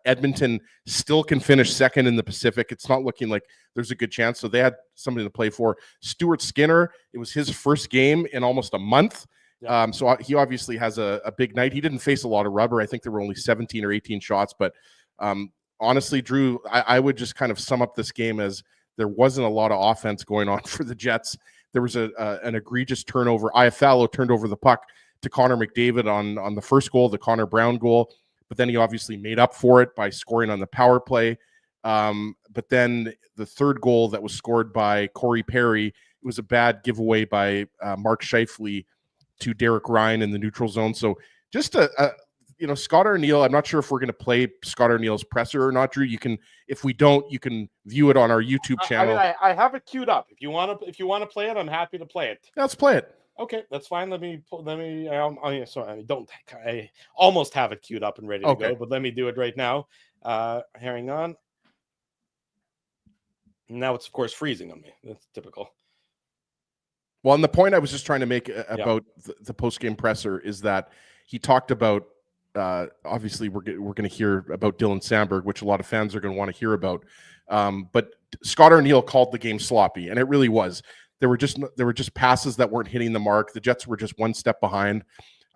Edmonton still can finish second in the Pacific. It's not looking like there's a good chance. So they had somebody to play for. Stuart Skinner, it was his first game in almost a month. Yeah. So he obviously has a big night. He didn't face a lot of rubber. I think there were only 17 or 18 shots. But honestly, Drew, I would just kind of sum up this game as there wasn't a lot of offense going on for the Jets. There was an egregious turnover. Iafallo turned over the puck to Connor McDavid on the first goal, the Connor Brown goal, but then he obviously made up for it by scoring on the power play. But then the third goal that was scored by Corey Perry, it was a bad giveaway by Mark Scheifele to Derek Ryan in the neutral zone. So just Scott Arniel, I'm not sure if we're going to play Scott Arniel's presser or not, Drew. You can, if we don't, you can view it on our YouTube channel. I have it queued up. If you want to play it, I'm happy to play it. Let's play it. Okay, that's fine. I almost have it queued up and ready to go, but let me do it right now. Hang on. Now it's, of course, freezing on me. That's typical. Well, and the point I was just trying to make about the post-game presser is that he talked about, obviously, we're going to hear about Dylan Samberg, which a lot of fans are going to want to hear about. But Scott Arniel called the game sloppy, and it really was. There were just passes that weren't hitting the mark. The Jets were just one step behind.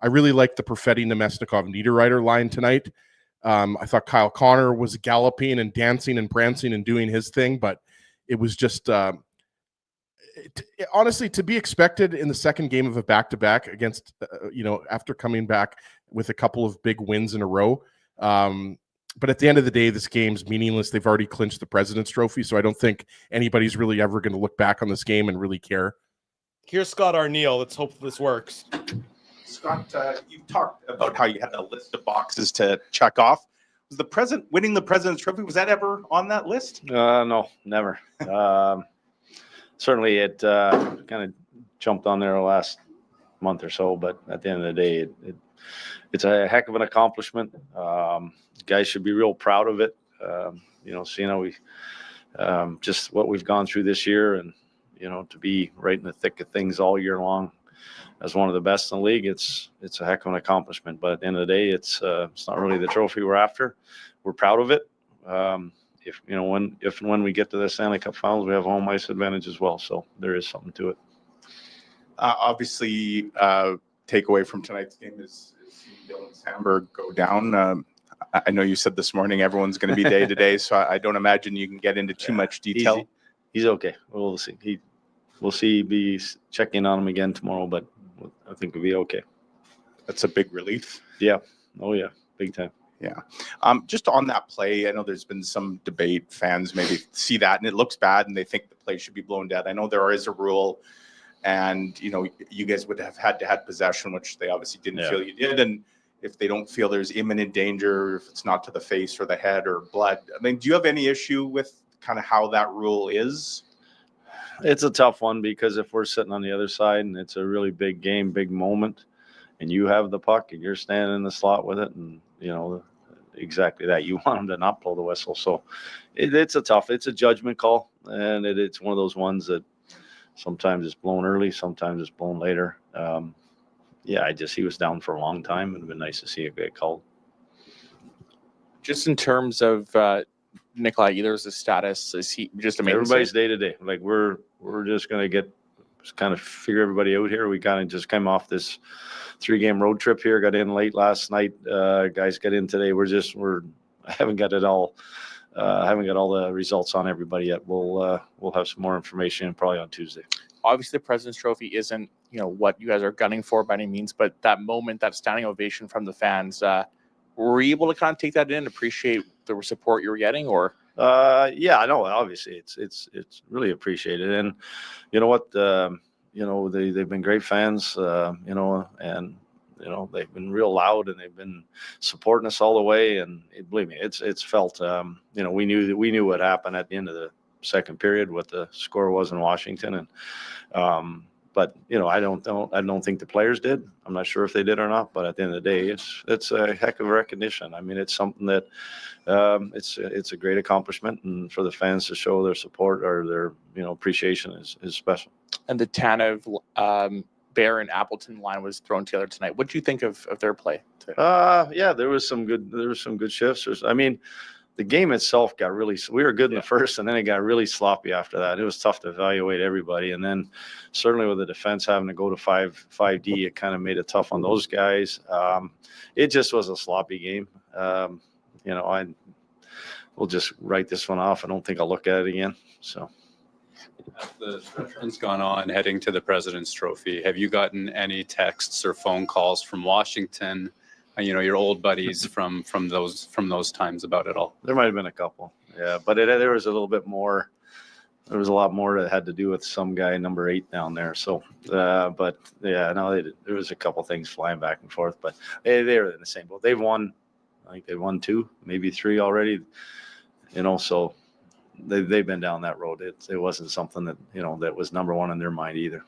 I really liked the Perfetti, Nemesnikov, Niederreiter line tonight. I thought Kyle Connor was galloping and dancing and prancing and doing his thing, but it was just honestly to be expected in the second game of a back-to-back against after coming back with a couple of big wins in a row. But at the end of the day, this game's meaningless. They've already clinched the President's Trophy, so I don't think anybody's really ever going to look back on this game and really care. Here's Scott Arniel. Let's hope this works. Scott, you talked about how you had a list of boxes to check off. Was winning the President's Trophy, was that ever on that list? No, never. Certainly, it kind of jumped on there the last month or so, but at the end of the day, it's a heck of an accomplishment. Guys should be real proud of it. Seeing how we just what we've gone through this year, and to be right in the thick of things all year long as one of the best in the league, it's a heck of an accomplishment. But at the end of the day, it's not really the trophy we're after. We're proud of it, if and when we get to the Stanley Cup Finals, we have home ice advantage as well. So there is something to it. Obviously, takeaway from tonight's game is seeing Dylan Sandberg go down. I know you said this morning everyone's going to be day to day, so I don't imagine you can get into too much detail. He's okay. We'll see. We'll see. Be checking on him again tomorrow, but I think we'll be okay. That's a big relief. Yeah. Oh yeah. Big time. Yeah. Just on that play, I know there's been some debate. Fans maybe see that and it looks bad and they think the play should be blown dead. I know there is a rule, and you guys would have had possession, which they obviously didn't feel you did. And if they don't feel there's imminent danger, if it's not to the face or the head or blood, I mean, do you have any issue with kind of how that rule is? It's a tough one because if we're sitting on the other side and it's a really big game, big moment, and you have the puck and you're standing in the slot with it, and exactly that, you want them to not blow the whistle. So it's a judgment call, and it's one of those ones that sometimes it's blown early, sometimes it's blown later. He was down for a long time. It'd have been nice to see it get called. Just in terms of Nikolai Ehlers' status, is he just amazing? Everybody's day to day. Like we're just gonna kind of figure everybody out here. We kind of just came off this 3-game road trip here. Got in late last night. Guys got in today. I haven't got it all. I haven't got all the results on everybody yet. We'll have some more information probably on Tuesday. Obviously, the President's Trophy isn't what you guys are gunning for by any means, but that moment, that standing ovation from the fans, were you able to kind of take that in and appreciate the support you were getting, or? Yeah, I know. Obviously, it's really appreciated, and you know what? They've been great fans. And they've been real loud, and they've been supporting us all the way. And believe me, it's felt. We knew what happened at the end of the second period, what the score was in Washington, and but I don't think the players did. I'm not sure if they did or not, but at the end of the day, it's a heck of a recognition. I mean, it's something that it's a great accomplishment, and for the fans to show their support or their appreciation is special. And the Tanev, Bear and Appleton line was thrown together tonight. What do you think of their play? There was some good shifts. The game itself we were good in the first, and then it got really sloppy after that. It was tough to evaluate everybody. And then certainly with the defense having to go to 5D, it kind of made it tough on those guys. It just was a sloppy game. We'll just write this one off. I don't think I'll look at it again. So. As the stretch's gone on heading to the President's Trophy, have you gotten any texts or phone calls from Washington, your old buddies from those times about it all? There might have been a couple, yeah, but there was a little bit more. There was a lot more that had to do with some guy number 8 down there. So, but yeah, no, there was a couple things flying back and forth, but they were in the same boat. They've won, I think they won 2, maybe 3 already. So they've been down that road. It wasn't something that that was number 1 in their mind either.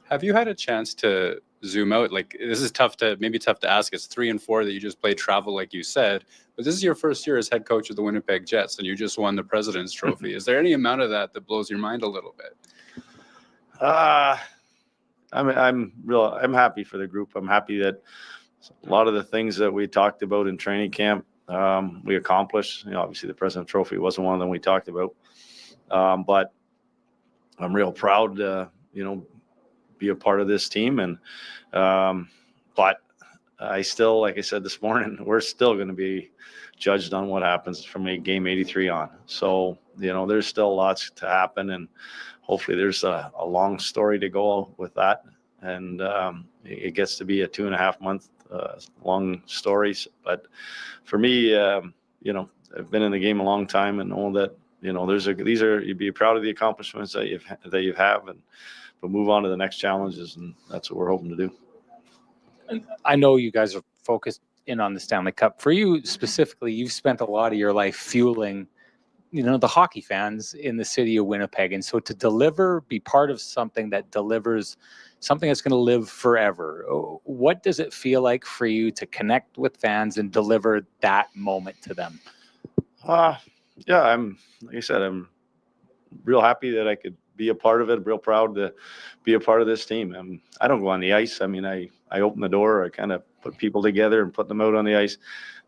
Have you had a chance to zoom out? Like, this is tough to ask. It's 3 and 4 that you just played travel, like you said, but this is your first year as head coach of the Winnipeg Jets, and you just won the President's Trophy. Is there any amount of that blows your mind a little bit? I'm happy for the group. I'm happy that a lot of the things that we talked about in training camp, we accomplished. Obviously the President's Trophy wasn't one of them we talked about, but I'm real proud to be a part of this team. And but I still, like I said this morning, we're still going to be judged on what happens from game 83 on. So there's still lots to happen, and hopefully there's a long story to go with that, and it gets to be a 2.5 month long stories. But for me, I've been in the game a long time and know that you'd be proud of the accomplishments that you have, but move on to the next challenges, and that's what we're hoping to do. I know you guys are focused in on the Stanley Cup. For you specifically, you've spent a lot of your life fueling, the hockey fans in the city of Winnipeg, and so to be part of something that delivers something that's going to live forever. What does it feel like for you to connect with fans and deliver that moment to them? I'm real happy that I could be a part of it. Real proud to be a part of this team. I don't go on the ice. I open the door. I kind of put people together and put them out on the ice.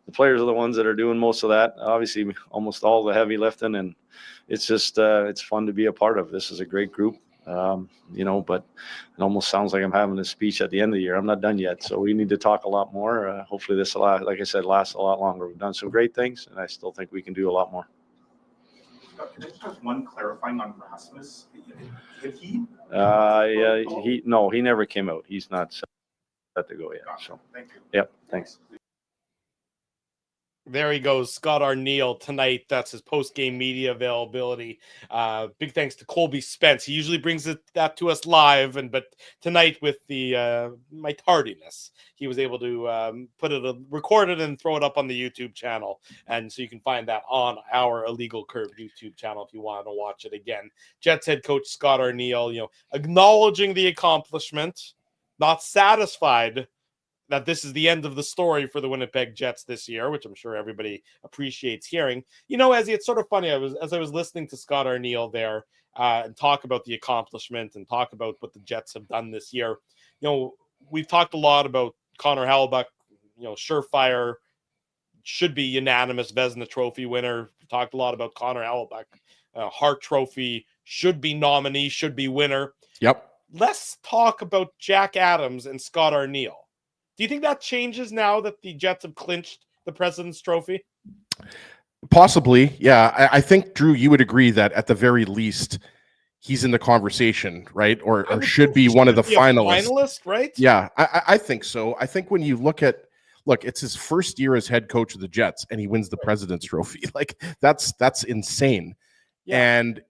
the players are the ones that are doing most of that. Obviously, almost all the heavy lifting, and it's just it's fun to be a part of. This is a great group. But it almost sounds like I'm having a speech at the end of the year. I'm not done yet, so we need to talk a lot more. Hopefully this will, like I said, last a lot longer. We've done some great things, and I still think we can do a lot more. Can I just have one clarifying on Rasmus? He never came out. He's not set to go yet. So thank you. Yep, thanks. There he goes, Scott Arniel tonight. That's his post-game media availability. Big thanks to Colby Spence. He usually brings that to us live, but tonight with my tardiness, he was able to record it and throw it up on the YouTube channel. And so you can find that on our Illegal Curve YouTube channel if you want to watch it again. Jets head coach Scott Arniel, acknowledging the accomplishment, not satisfied that this is the end of the story for the Winnipeg Jets this year, which I'm sure everybody appreciates hearing. As it's sort of funny, as I was listening to Scott Arniel there and talk about the accomplishment and talk about what the Jets have done this year. We've talked a lot about Connor Hellebuyck, surefire, should be unanimous Vezina Trophy winner. We talked a lot about Connor Hellebuyck, Hart Trophy, should be nominee, should be winner. Yep. Let's talk about Jack Adams and Scott Arniel. Do you think that changes now that the Jets have clinched the President's Trophy? Possibly, yeah. I think, Drew, you would agree that at the very least, he's in the conversation, right? Or should be one of the finalists. Right? Yeah, I think so. I think when you look, it's his first year as head coach of the Jets, and he wins the President's Trophy. That's insane. Yeah. And,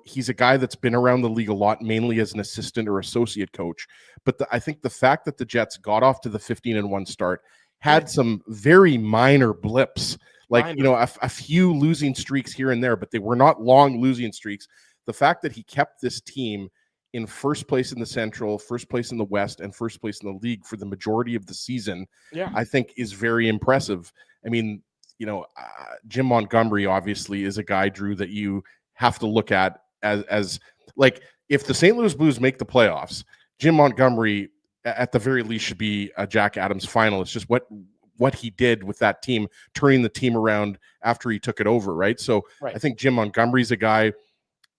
he's a guy that's been around the league a lot, mainly as an assistant or associate coach. But I think the fact that the Jets got off to the 15-1 start, had some very minor blips, a few losing streaks here and there, but they were not long losing streaks. The fact that he kept this team in first place in the Central, first place in the West, and first place in the league for the majority of the season, I think is very impressive. I mean, Jim Montgomery obviously is a guy, Drew, that you have to look at as if the St. Louis Blues make the playoffs, Jim Montgomery at the very least should be a Jack Adams finalist. Just what he did with that team, turning the team around after he took it over, right? So I think Jim Montgomery's a guy.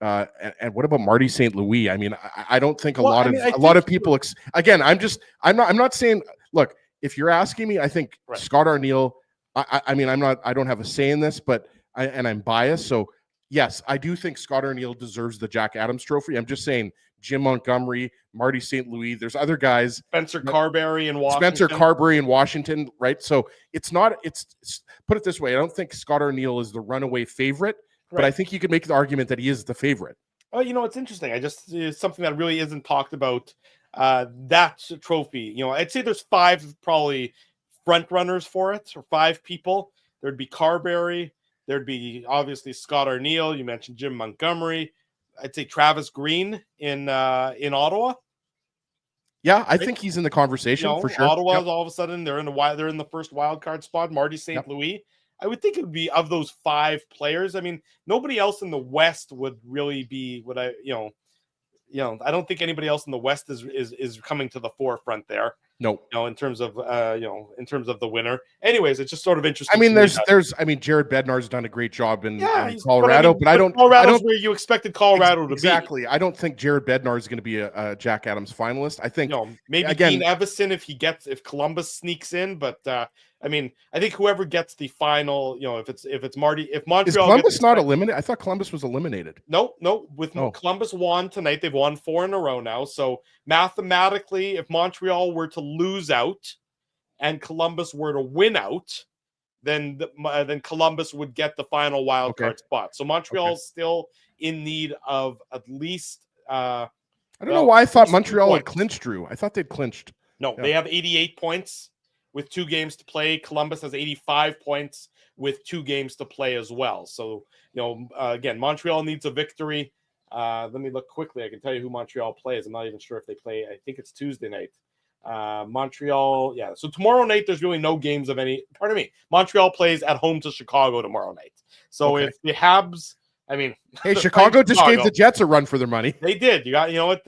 And what about Marty St. Louis? I mean, I don't think a lot of people. I'm not saying. Look, if you're asking me, I think Scott Arniel. I don't have a say in this, but I'm biased. So yes, I do think Scott Arniel deserves the Jack Adams Trophy. I'm just saying Jim Montgomery, Marty St. Louis. There's other guys. Spencer Carberry in Washington. Right? So it's not. It's put it this way. I don't think Scott Arniel is the runaway favorite, but I think you could make the argument that he is the favorite. Oh, it's interesting. It's something that really isn't talked about. That trophy. I'd say there's 5 probably front runners for it, or 5 people. There'd be Carberry. There'd be obviously Scott Arniel. You mentioned Jim Montgomery. I'd say Travis Green in Ottawa. Yeah, I think he's in the conversation for sure. Ottawa's all of a sudden they're in the first wild card spot. Marty St. Louis. I would think it would be of those 5 players. I mean, nobody else in the West would really be what I don't think anybody else in the West is coming to the forefront there. No, in terms of the winner. Anyways, it's just sort of interesting. I mean, Jared Bednar's done a great job in Colorado, but I don't where you expected Colorado to be. Exactly. I don't think Jared Bednar is going to be a Jack Adams finalist. I think maybe Dean Evison if Columbus sneaks in, but I think whoever gets the final, if it's Marty, if Montreal is Columbus not eliminated? I thought Columbus was eliminated. No. Columbus won tonight. They've won 4 in a row now. So mathematically, if Montreal were to lose out and Columbus were to win out, then Columbus would get the final wild card spot. So Montreal's still in need of at least. I don't know why I thought Montreal had clinched, Drew. I thought they'd clinched. No, they have 88 points with 2 games to play. Columbus has 85 points with 2 games to play as well. So, again, Montreal needs a victory. Let me look quickly. I can tell you who Montreal plays. I'm not even sure if they play. I think it's Tuesday night. Montreal, yeah. So tomorrow night, there's really no games of any. Pardon me. Montreal plays at home to Chicago tomorrow night. So if the Habs I mean, Hey, Chicago just gave the Jets a run for their money. They did. You know what?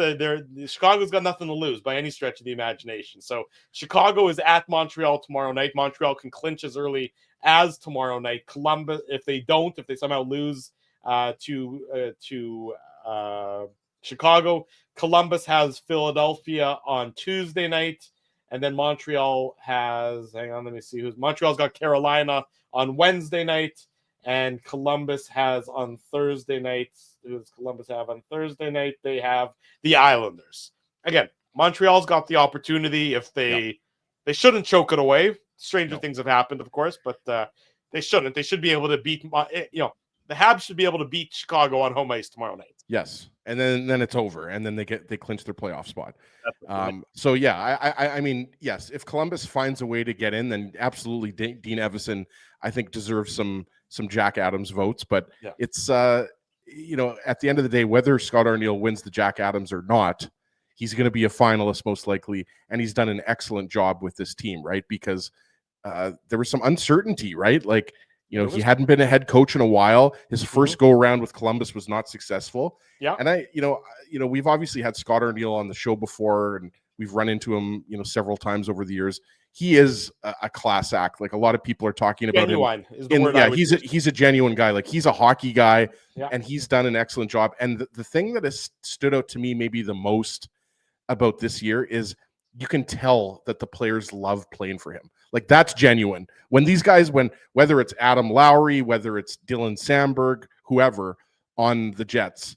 Chicago's got nothing to lose by any stretch of the imagination. So Chicago is at Montreal tomorrow night. Montreal can clinch as early as tomorrow night. Columbus, if they somehow lose to Chicago, Columbus has Philadelphia on Tuesday night, and then Montreal has. Hang on, let me see Montreal's got Carolina on Wednesday night. And Columbus has on Thursday night. Who does Columbus have on Thursday night? They have the Islanders. Again, Montreal's got the opportunity if they shouldn't choke it away. Stranger things have happened, of course, but they shouldn't. They should be able to beat. The Habs should be able to beat Chicago on home ice tomorrow night. Yes, and then it's over, and then they clinch their playoff spot. So yeah, I mean, yes, if Columbus finds a way to get in, then absolutely Dean Evason, I think, deserves some Jack Adams votes. But it's at the end of the day, whether Scott Arniel wins the Jack Adams or not, he's going to be a finalist most likely, and he's done an excellent job with this team, right? Because there was some uncertainty, right? Like, he hadn't been a head coach in a while. His first go around with Columbus was not successful. Yeah. And we've obviously had Scott Arniel on the show before, and we've run into him, several times over the years. He is a class act. Like, a lot of people are talking about him. Is the word he's a genuine guy. Like, he's a hockey guy, and he's done an excellent job. And the thing that has stood out to me maybe the most about this year is you can tell that the players love playing for him. Like, that's genuine. When these guys, whether it's Adam Lowry, whether it's Dylan Sandberg, whoever on the Jets,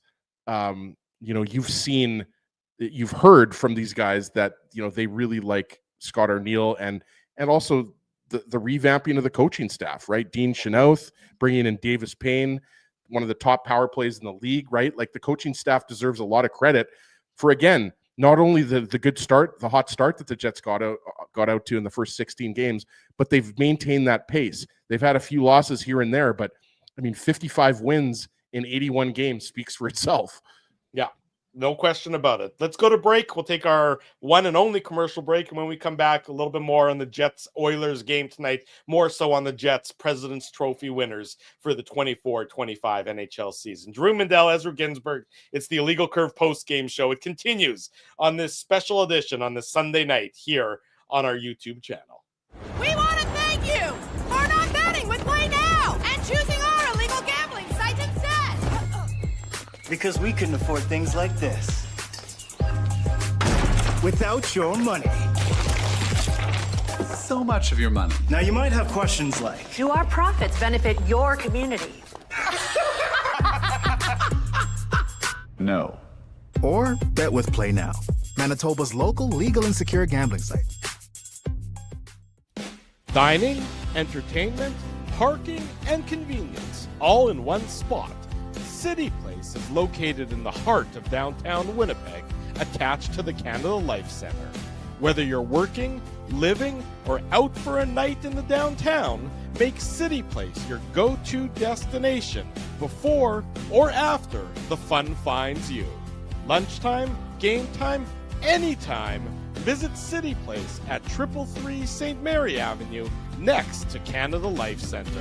you've heard from these guys that, they really like Scott Arniel and also the revamping of the coaching staff, right? Dean Chenoweth, bringing in Davis Payne, one of the top power plays in the league, right? Like, the coaching staff deserves a lot of credit for, again, not only the good start, the hot start that the Jets got out to in the first 16 games, but they've maintained that pace. They've had a few losses here and there, but I mean, 55 wins in 81 games speaks for itself. Yeah, no question about it. Let's go to break. We'll take our one and only commercial break, and when we come back, a little bit more on the Jets-Oilers game tonight, more so on the Jets President's Trophy winners for the 24-25 NHL season. Drew Mandel, Ezra Ginsburg. It's the Illegal Curve post-game show. It continues on this special edition on this Sunday night here on our YouTube channel. We want to thank you for not betting with Play Now and choosing our illegal gambling site instead. Because we couldn't afford things like this without your money. So much of your money. Now, you might have questions like, do our profits benefit your community? No. Or bet with Play Now, Manitoba's local legal and secure gambling site. Dining, entertainment, parking, and convenience, all in one spot. City Place is located in the heart of downtown Winnipeg, attached to the Canada Life Centre. Whether you're working, living, or out for a night in the downtown, make City Place your go-to destination before or after the fun finds you. Lunchtime, game time, anytime, visit City Place at 333 St. Mary Avenue, next to Canada Life Centre.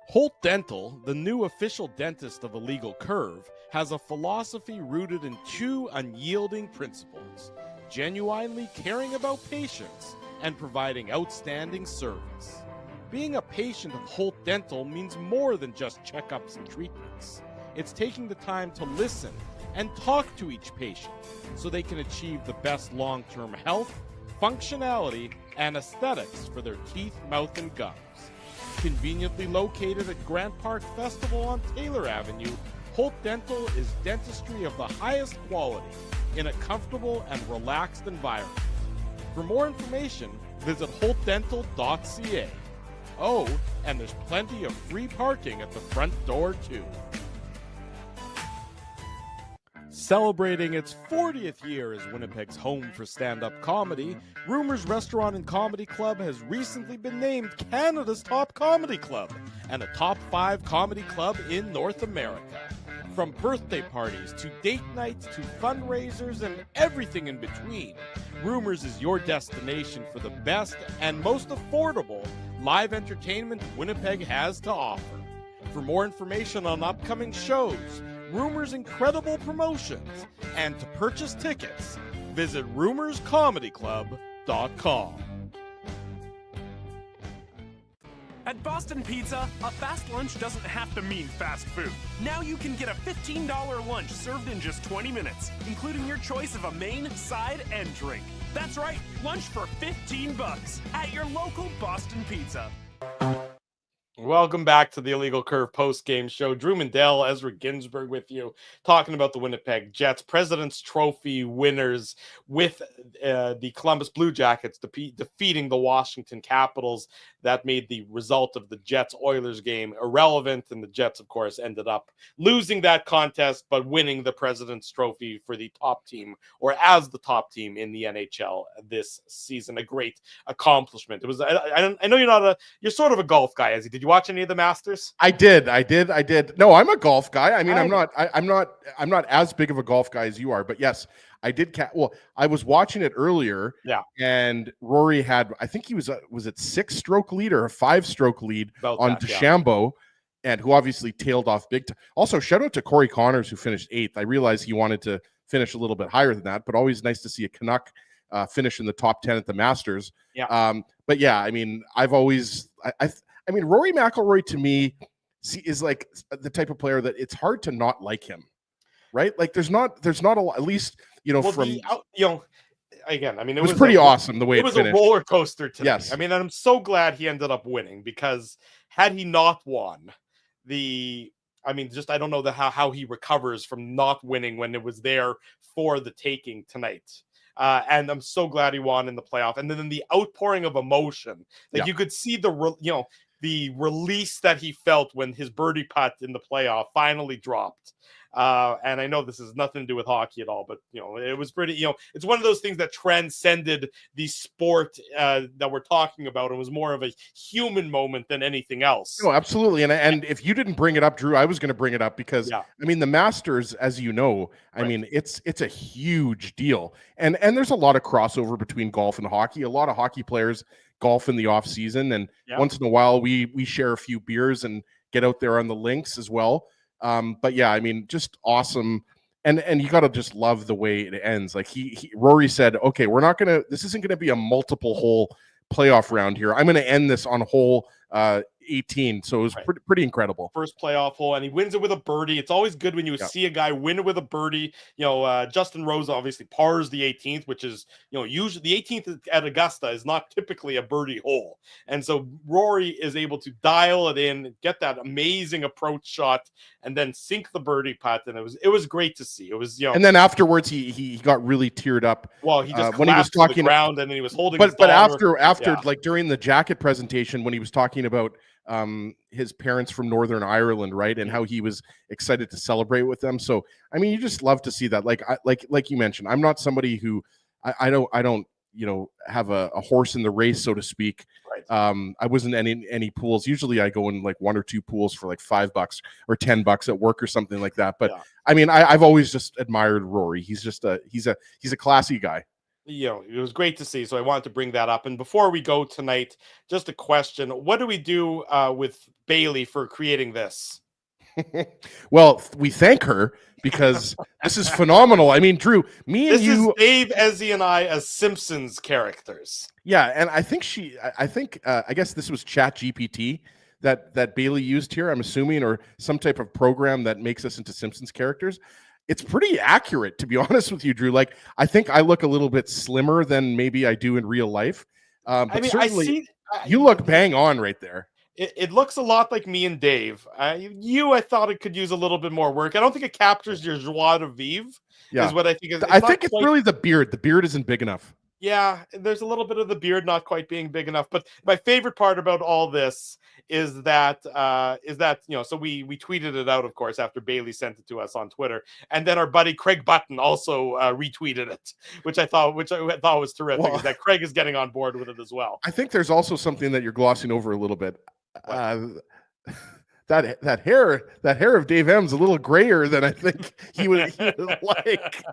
Holt Dental, the new official dentist of Illegal Curve, has a philosophy rooted in two unyielding principles: genuinely caring about patients and providing outstanding service. Being a patient of Holt Dental means more than just checkups and treatments. It's taking the time to listen and talk to each patient so they can achieve the best long-term health, functionality, and aesthetics for their teeth, mouth, and gums. Conveniently located at Grant Park Festival on Taylor Avenue, Holt Dental is dentistry of the highest quality in a comfortable and relaxed environment. For more information, visit holtdental.ca. Oh, and there's plenty of free parking at the front door, too. Celebrating its 40th year as Winnipeg's home for stand-up comedy, Rumors Restaurant and Comedy Club has recently been named Canada's top comedy club and a top 5 comedy club in North America. From birthday parties to date nights to fundraisers and everything in between, Rumors is your destination for the best and most affordable live entertainment Winnipeg has to offer. For more information on upcoming shows, Rumor's incredible promotions, and to purchase tickets, visit rumorscomedyclub.com. At Boston Pizza, a fast lunch doesn't have to mean fast food. Now you can get a $15 lunch served in just 20 minutes, including your choice of a main, side, and drink. That's right, lunch for $15 at your local Boston Pizza. Welcome back to the Illegal Curve post-game show. Drew Mandel, Ezra Ginsburg with you, talking about the Winnipeg Jets President's Trophy winners with the Columbus Blue Jackets defeating the Washington Capitals. That made the result of the Jets-Oilers game irrelevant, and the Jets, of course, ended up losing that contest, but winning the President's Trophy for the top team, or as the top team in the NHL this season. A great accomplishment. It was. I know you're sort of a golf guy, Ezzy. Did you watch any of the Masters? I did. No, I'm a golf guy. I mean, I'm not as big of a golf guy as you are, but yes, I did. Well, I was watching it earlier. Yeah. And Rory had, I think he was it 6-stroke lead or a 5-stroke lead on DeChambeau, and who obviously tailed off big time. Also, shout out to Corey Connors, who finished 8th. I realized he wanted to finish a little bit higher than that, but always nice to see a Canuck finish in the top 10 at the Masters. Yeah. But yeah, I mean, I've always, I mean, Rory McIlroy to me is like the type of player that it's hard to not like him, right? Like there's not a lot, at least, again, I mean, it was pretty awesome the way it was finished. A roller coaster today. Yes. I mean, I'm so glad he ended up winning, because had he not won, I don't know how he recovers from not winning when it was there for the taking tonight. And I'm so glad he won in the playoff. And then the outpouring of emotion, you could see the release that he felt when his birdie putt in the playoff finally dropped. And I know this has nothing to do with hockey at all, but it was pretty, it's one of those things that transcended the sport that we're talking about. It was more of a human moment than anything else. No, absolutely. And if you didn't bring it up, Drew, I was going to bring it up because I mean, the Masters, as you know, I mean, it's a huge deal. And there's a lot of crossover between golf and hockey. A lot of hockey players golf in the off season. And once in a while we share a few beers and get out there on the links as well. But yeah, I mean, just awesome. And you got to just love the way it ends. Like Rory said, okay, this isn't going to be a multiple hole playoff round here. I'm going to end this on hole 18. So it was pretty incredible. First playoff hole, and he wins it with a birdie. It's always good when you see a guy win it with a birdie. Justin Rose obviously pars the 18th, which is, usually the 18th at Augusta is not typically a birdie hole. And so Rory is able to dial it in, get that amazing approach shot, and then sink the birdie putt. And it was great to see. It was, and then afterwards he got really teared up. Well, he just when he was talking to the ground, and then he was holding. But after like during the jacket presentation, when he was talking about his parents from Northern Ireland, right, and how he was excited to celebrate with them. So I mean, you just love to see that. Like you mentioned, I'm not somebody who I don't have a horse in the race, so to speak. Right. I wasn't in any pools. Usually I go in like 1 or 2 pools for like $5 or $10 at work or something like that. But I mean, I've always just admired Rory. He's just he's a classy guy. It was great to see. So I wanted to bring that up. And before we go tonight, just a question. What do we do with Bailey for creating this? Well, we thank her because this is phenomenal. I mean, Drew, this is Dave, Ezzy, and I as Simpsons characters. Yeah, and I guess this was ChatGPT that Bailey used here, I'm assuming, or some type of program that makes us into Simpsons characters. It's pretty accurate, to be honest with you, Drew. Like, I think I look a little bit slimmer than maybe I do in real life. But certainly, you look bang on right there. It looks a lot like me and Dave. I thought it could use a little bit more work. I don't think it captures your joie de vivre. Yeah. Is what I think. I think it's really the beard. The beard isn't big enough. Yeah, there's a little bit of the beard not quite being big enough. But my favorite part about all this is that so we tweeted it out, of course, after Bailey sent it to us on Twitter, and then our buddy Craig Button also retweeted it, which I thought was terrific. Well, is that Craig is getting on board with it as well. I think there's also something that you're glossing over a little bit. that hair of Dave M's a little grayer than I think he would like.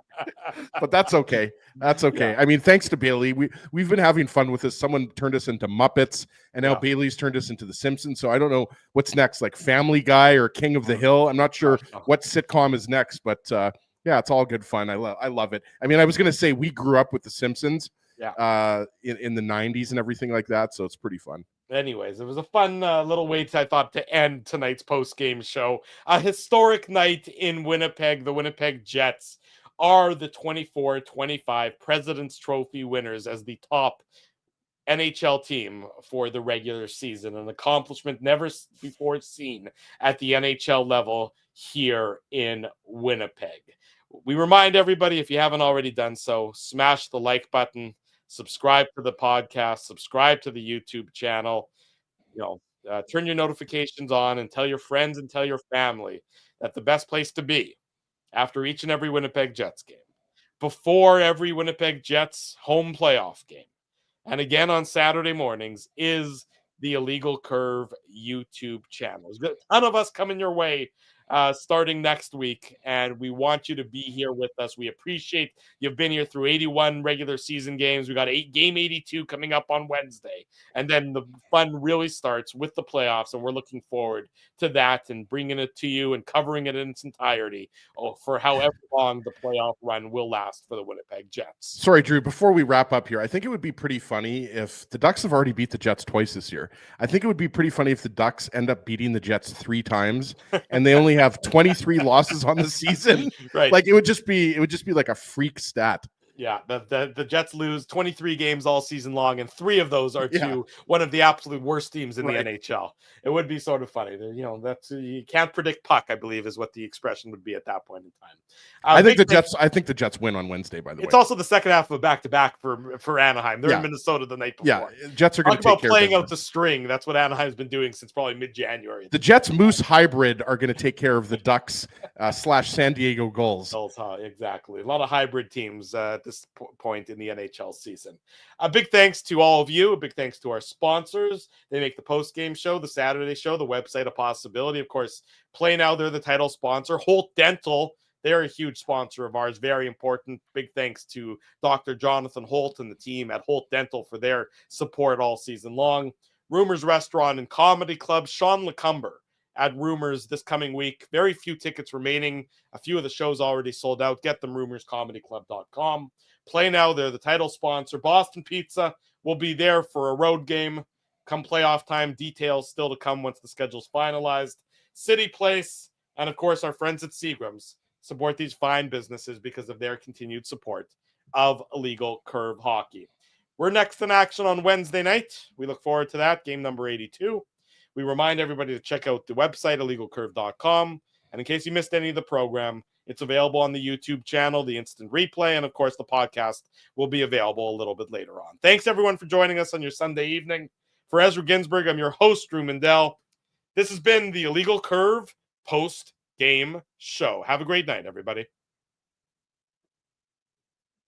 But that's okay. That's okay. Yeah. I mean, thanks to Bailey, we've been having fun with this. Someone turned us into Muppets, and now Yeah. Bailey's turned us into The Simpsons. So I don't know what's next, like Family Guy or King of the Hill. I'm not sure what sitcom is next, but yeah, it's all good fun. I love it. I mean, I was gonna say we grew up with The Simpsons, in the 90s and everything like that, so it's pretty fun. Anyways, it was a fun little way, I thought, to end tonight's post-game show. A historic night in Winnipeg. The Winnipeg Jets are the 24-25 President's Trophy winners as the top NHL team for the regular season, an accomplishment never before seen at the NHL level here in Winnipeg. We remind everybody, if you haven't already done so, smash the like button, subscribe to the podcast, subscribe to the YouTube channel, turn your notifications on, and tell your friends and tell your family that the best place to be after each and every Winnipeg Jets game, before every Winnipeg Jets home playoff game, and again on Saturday mornings, is the Illegal Curve YouTube channel. There's a ton of us coming your way starting next week, and we want you to be here with us. We appreciate you've been here through 81 regular season games. We got game 82 coming up on Wednesday, and then the fun really starts with the playoffs, and we're looking forward to that and bringing it to you and covering it in its entirety for however long the playoff run will last for the Winnipeg Jets. Sorry, Drew, before we wrap up here, I think it would be pretty funny if the Ducks have already beat the Jets twice this year. I think it would be pretty funny if the Ducks end up beating the Jets 3 times and they only have 23 losses on the season. Right. Like it would just be like a freak stat. Yeah, the Jets lose 23 games all season long, and 3 of those are to one of the absolute worst teams in the NHL. It would be sort of funny. That's you can't predict puck, I believe, is what the expression would be at that point in time. I think the Jets win on Wednesday, by the way. It's also the second half of a back-to-back for Anaheim. They're in Minnesota the night before. Yeah, Jets are going to take care of playing out the string. That's what Anaheim's been doing since probably mid-January. The Jets Moose hybrid are going to take care of the Ducks / San Diego Gulls. Exactly. A lot of hybrid teams at this point in the NHL season. A big thanks to all of you. A big thanks to our sponsors. They make the post-game show, the Saturday show, the website a possibility. Of course, Play Now, they're the title sponsor. Holt Dental, they're a huge sponsor of ours. Very important. Big thanks to Dr. Jonathan Holt and the team at Holt Dental for their support all season long. Rumors Restaurant and Comedy Club, Sean Lecumber at Rumors this coming week. Very few tickets remaining. A few of the shows already sold out. Get them, rumorscomedyclub.com. Play Now, they're the title sponsor. Boston Pizza will be there for a road game come playoff time. Details still to come once the schedule's finalized. City Place, and of course our friends at Seagram's support these fine businesses because of their continued support of Illegal Curve Hockey. We're next in action on Wednesday night. We look forward to that, game number 82. We remind everybody to check out the website, illegalcurve.com. And in case you missed any of the program, it's available on the YouTube channel, the instant replay, and of course the podcast will be available a little bit later on. Thanks everyone for joining us on your Sunday evening. For Ezra Ginsburg, I'm your host, Drew Mandel. This has been the Illegal Curve post-game show. Have a great night, everybody.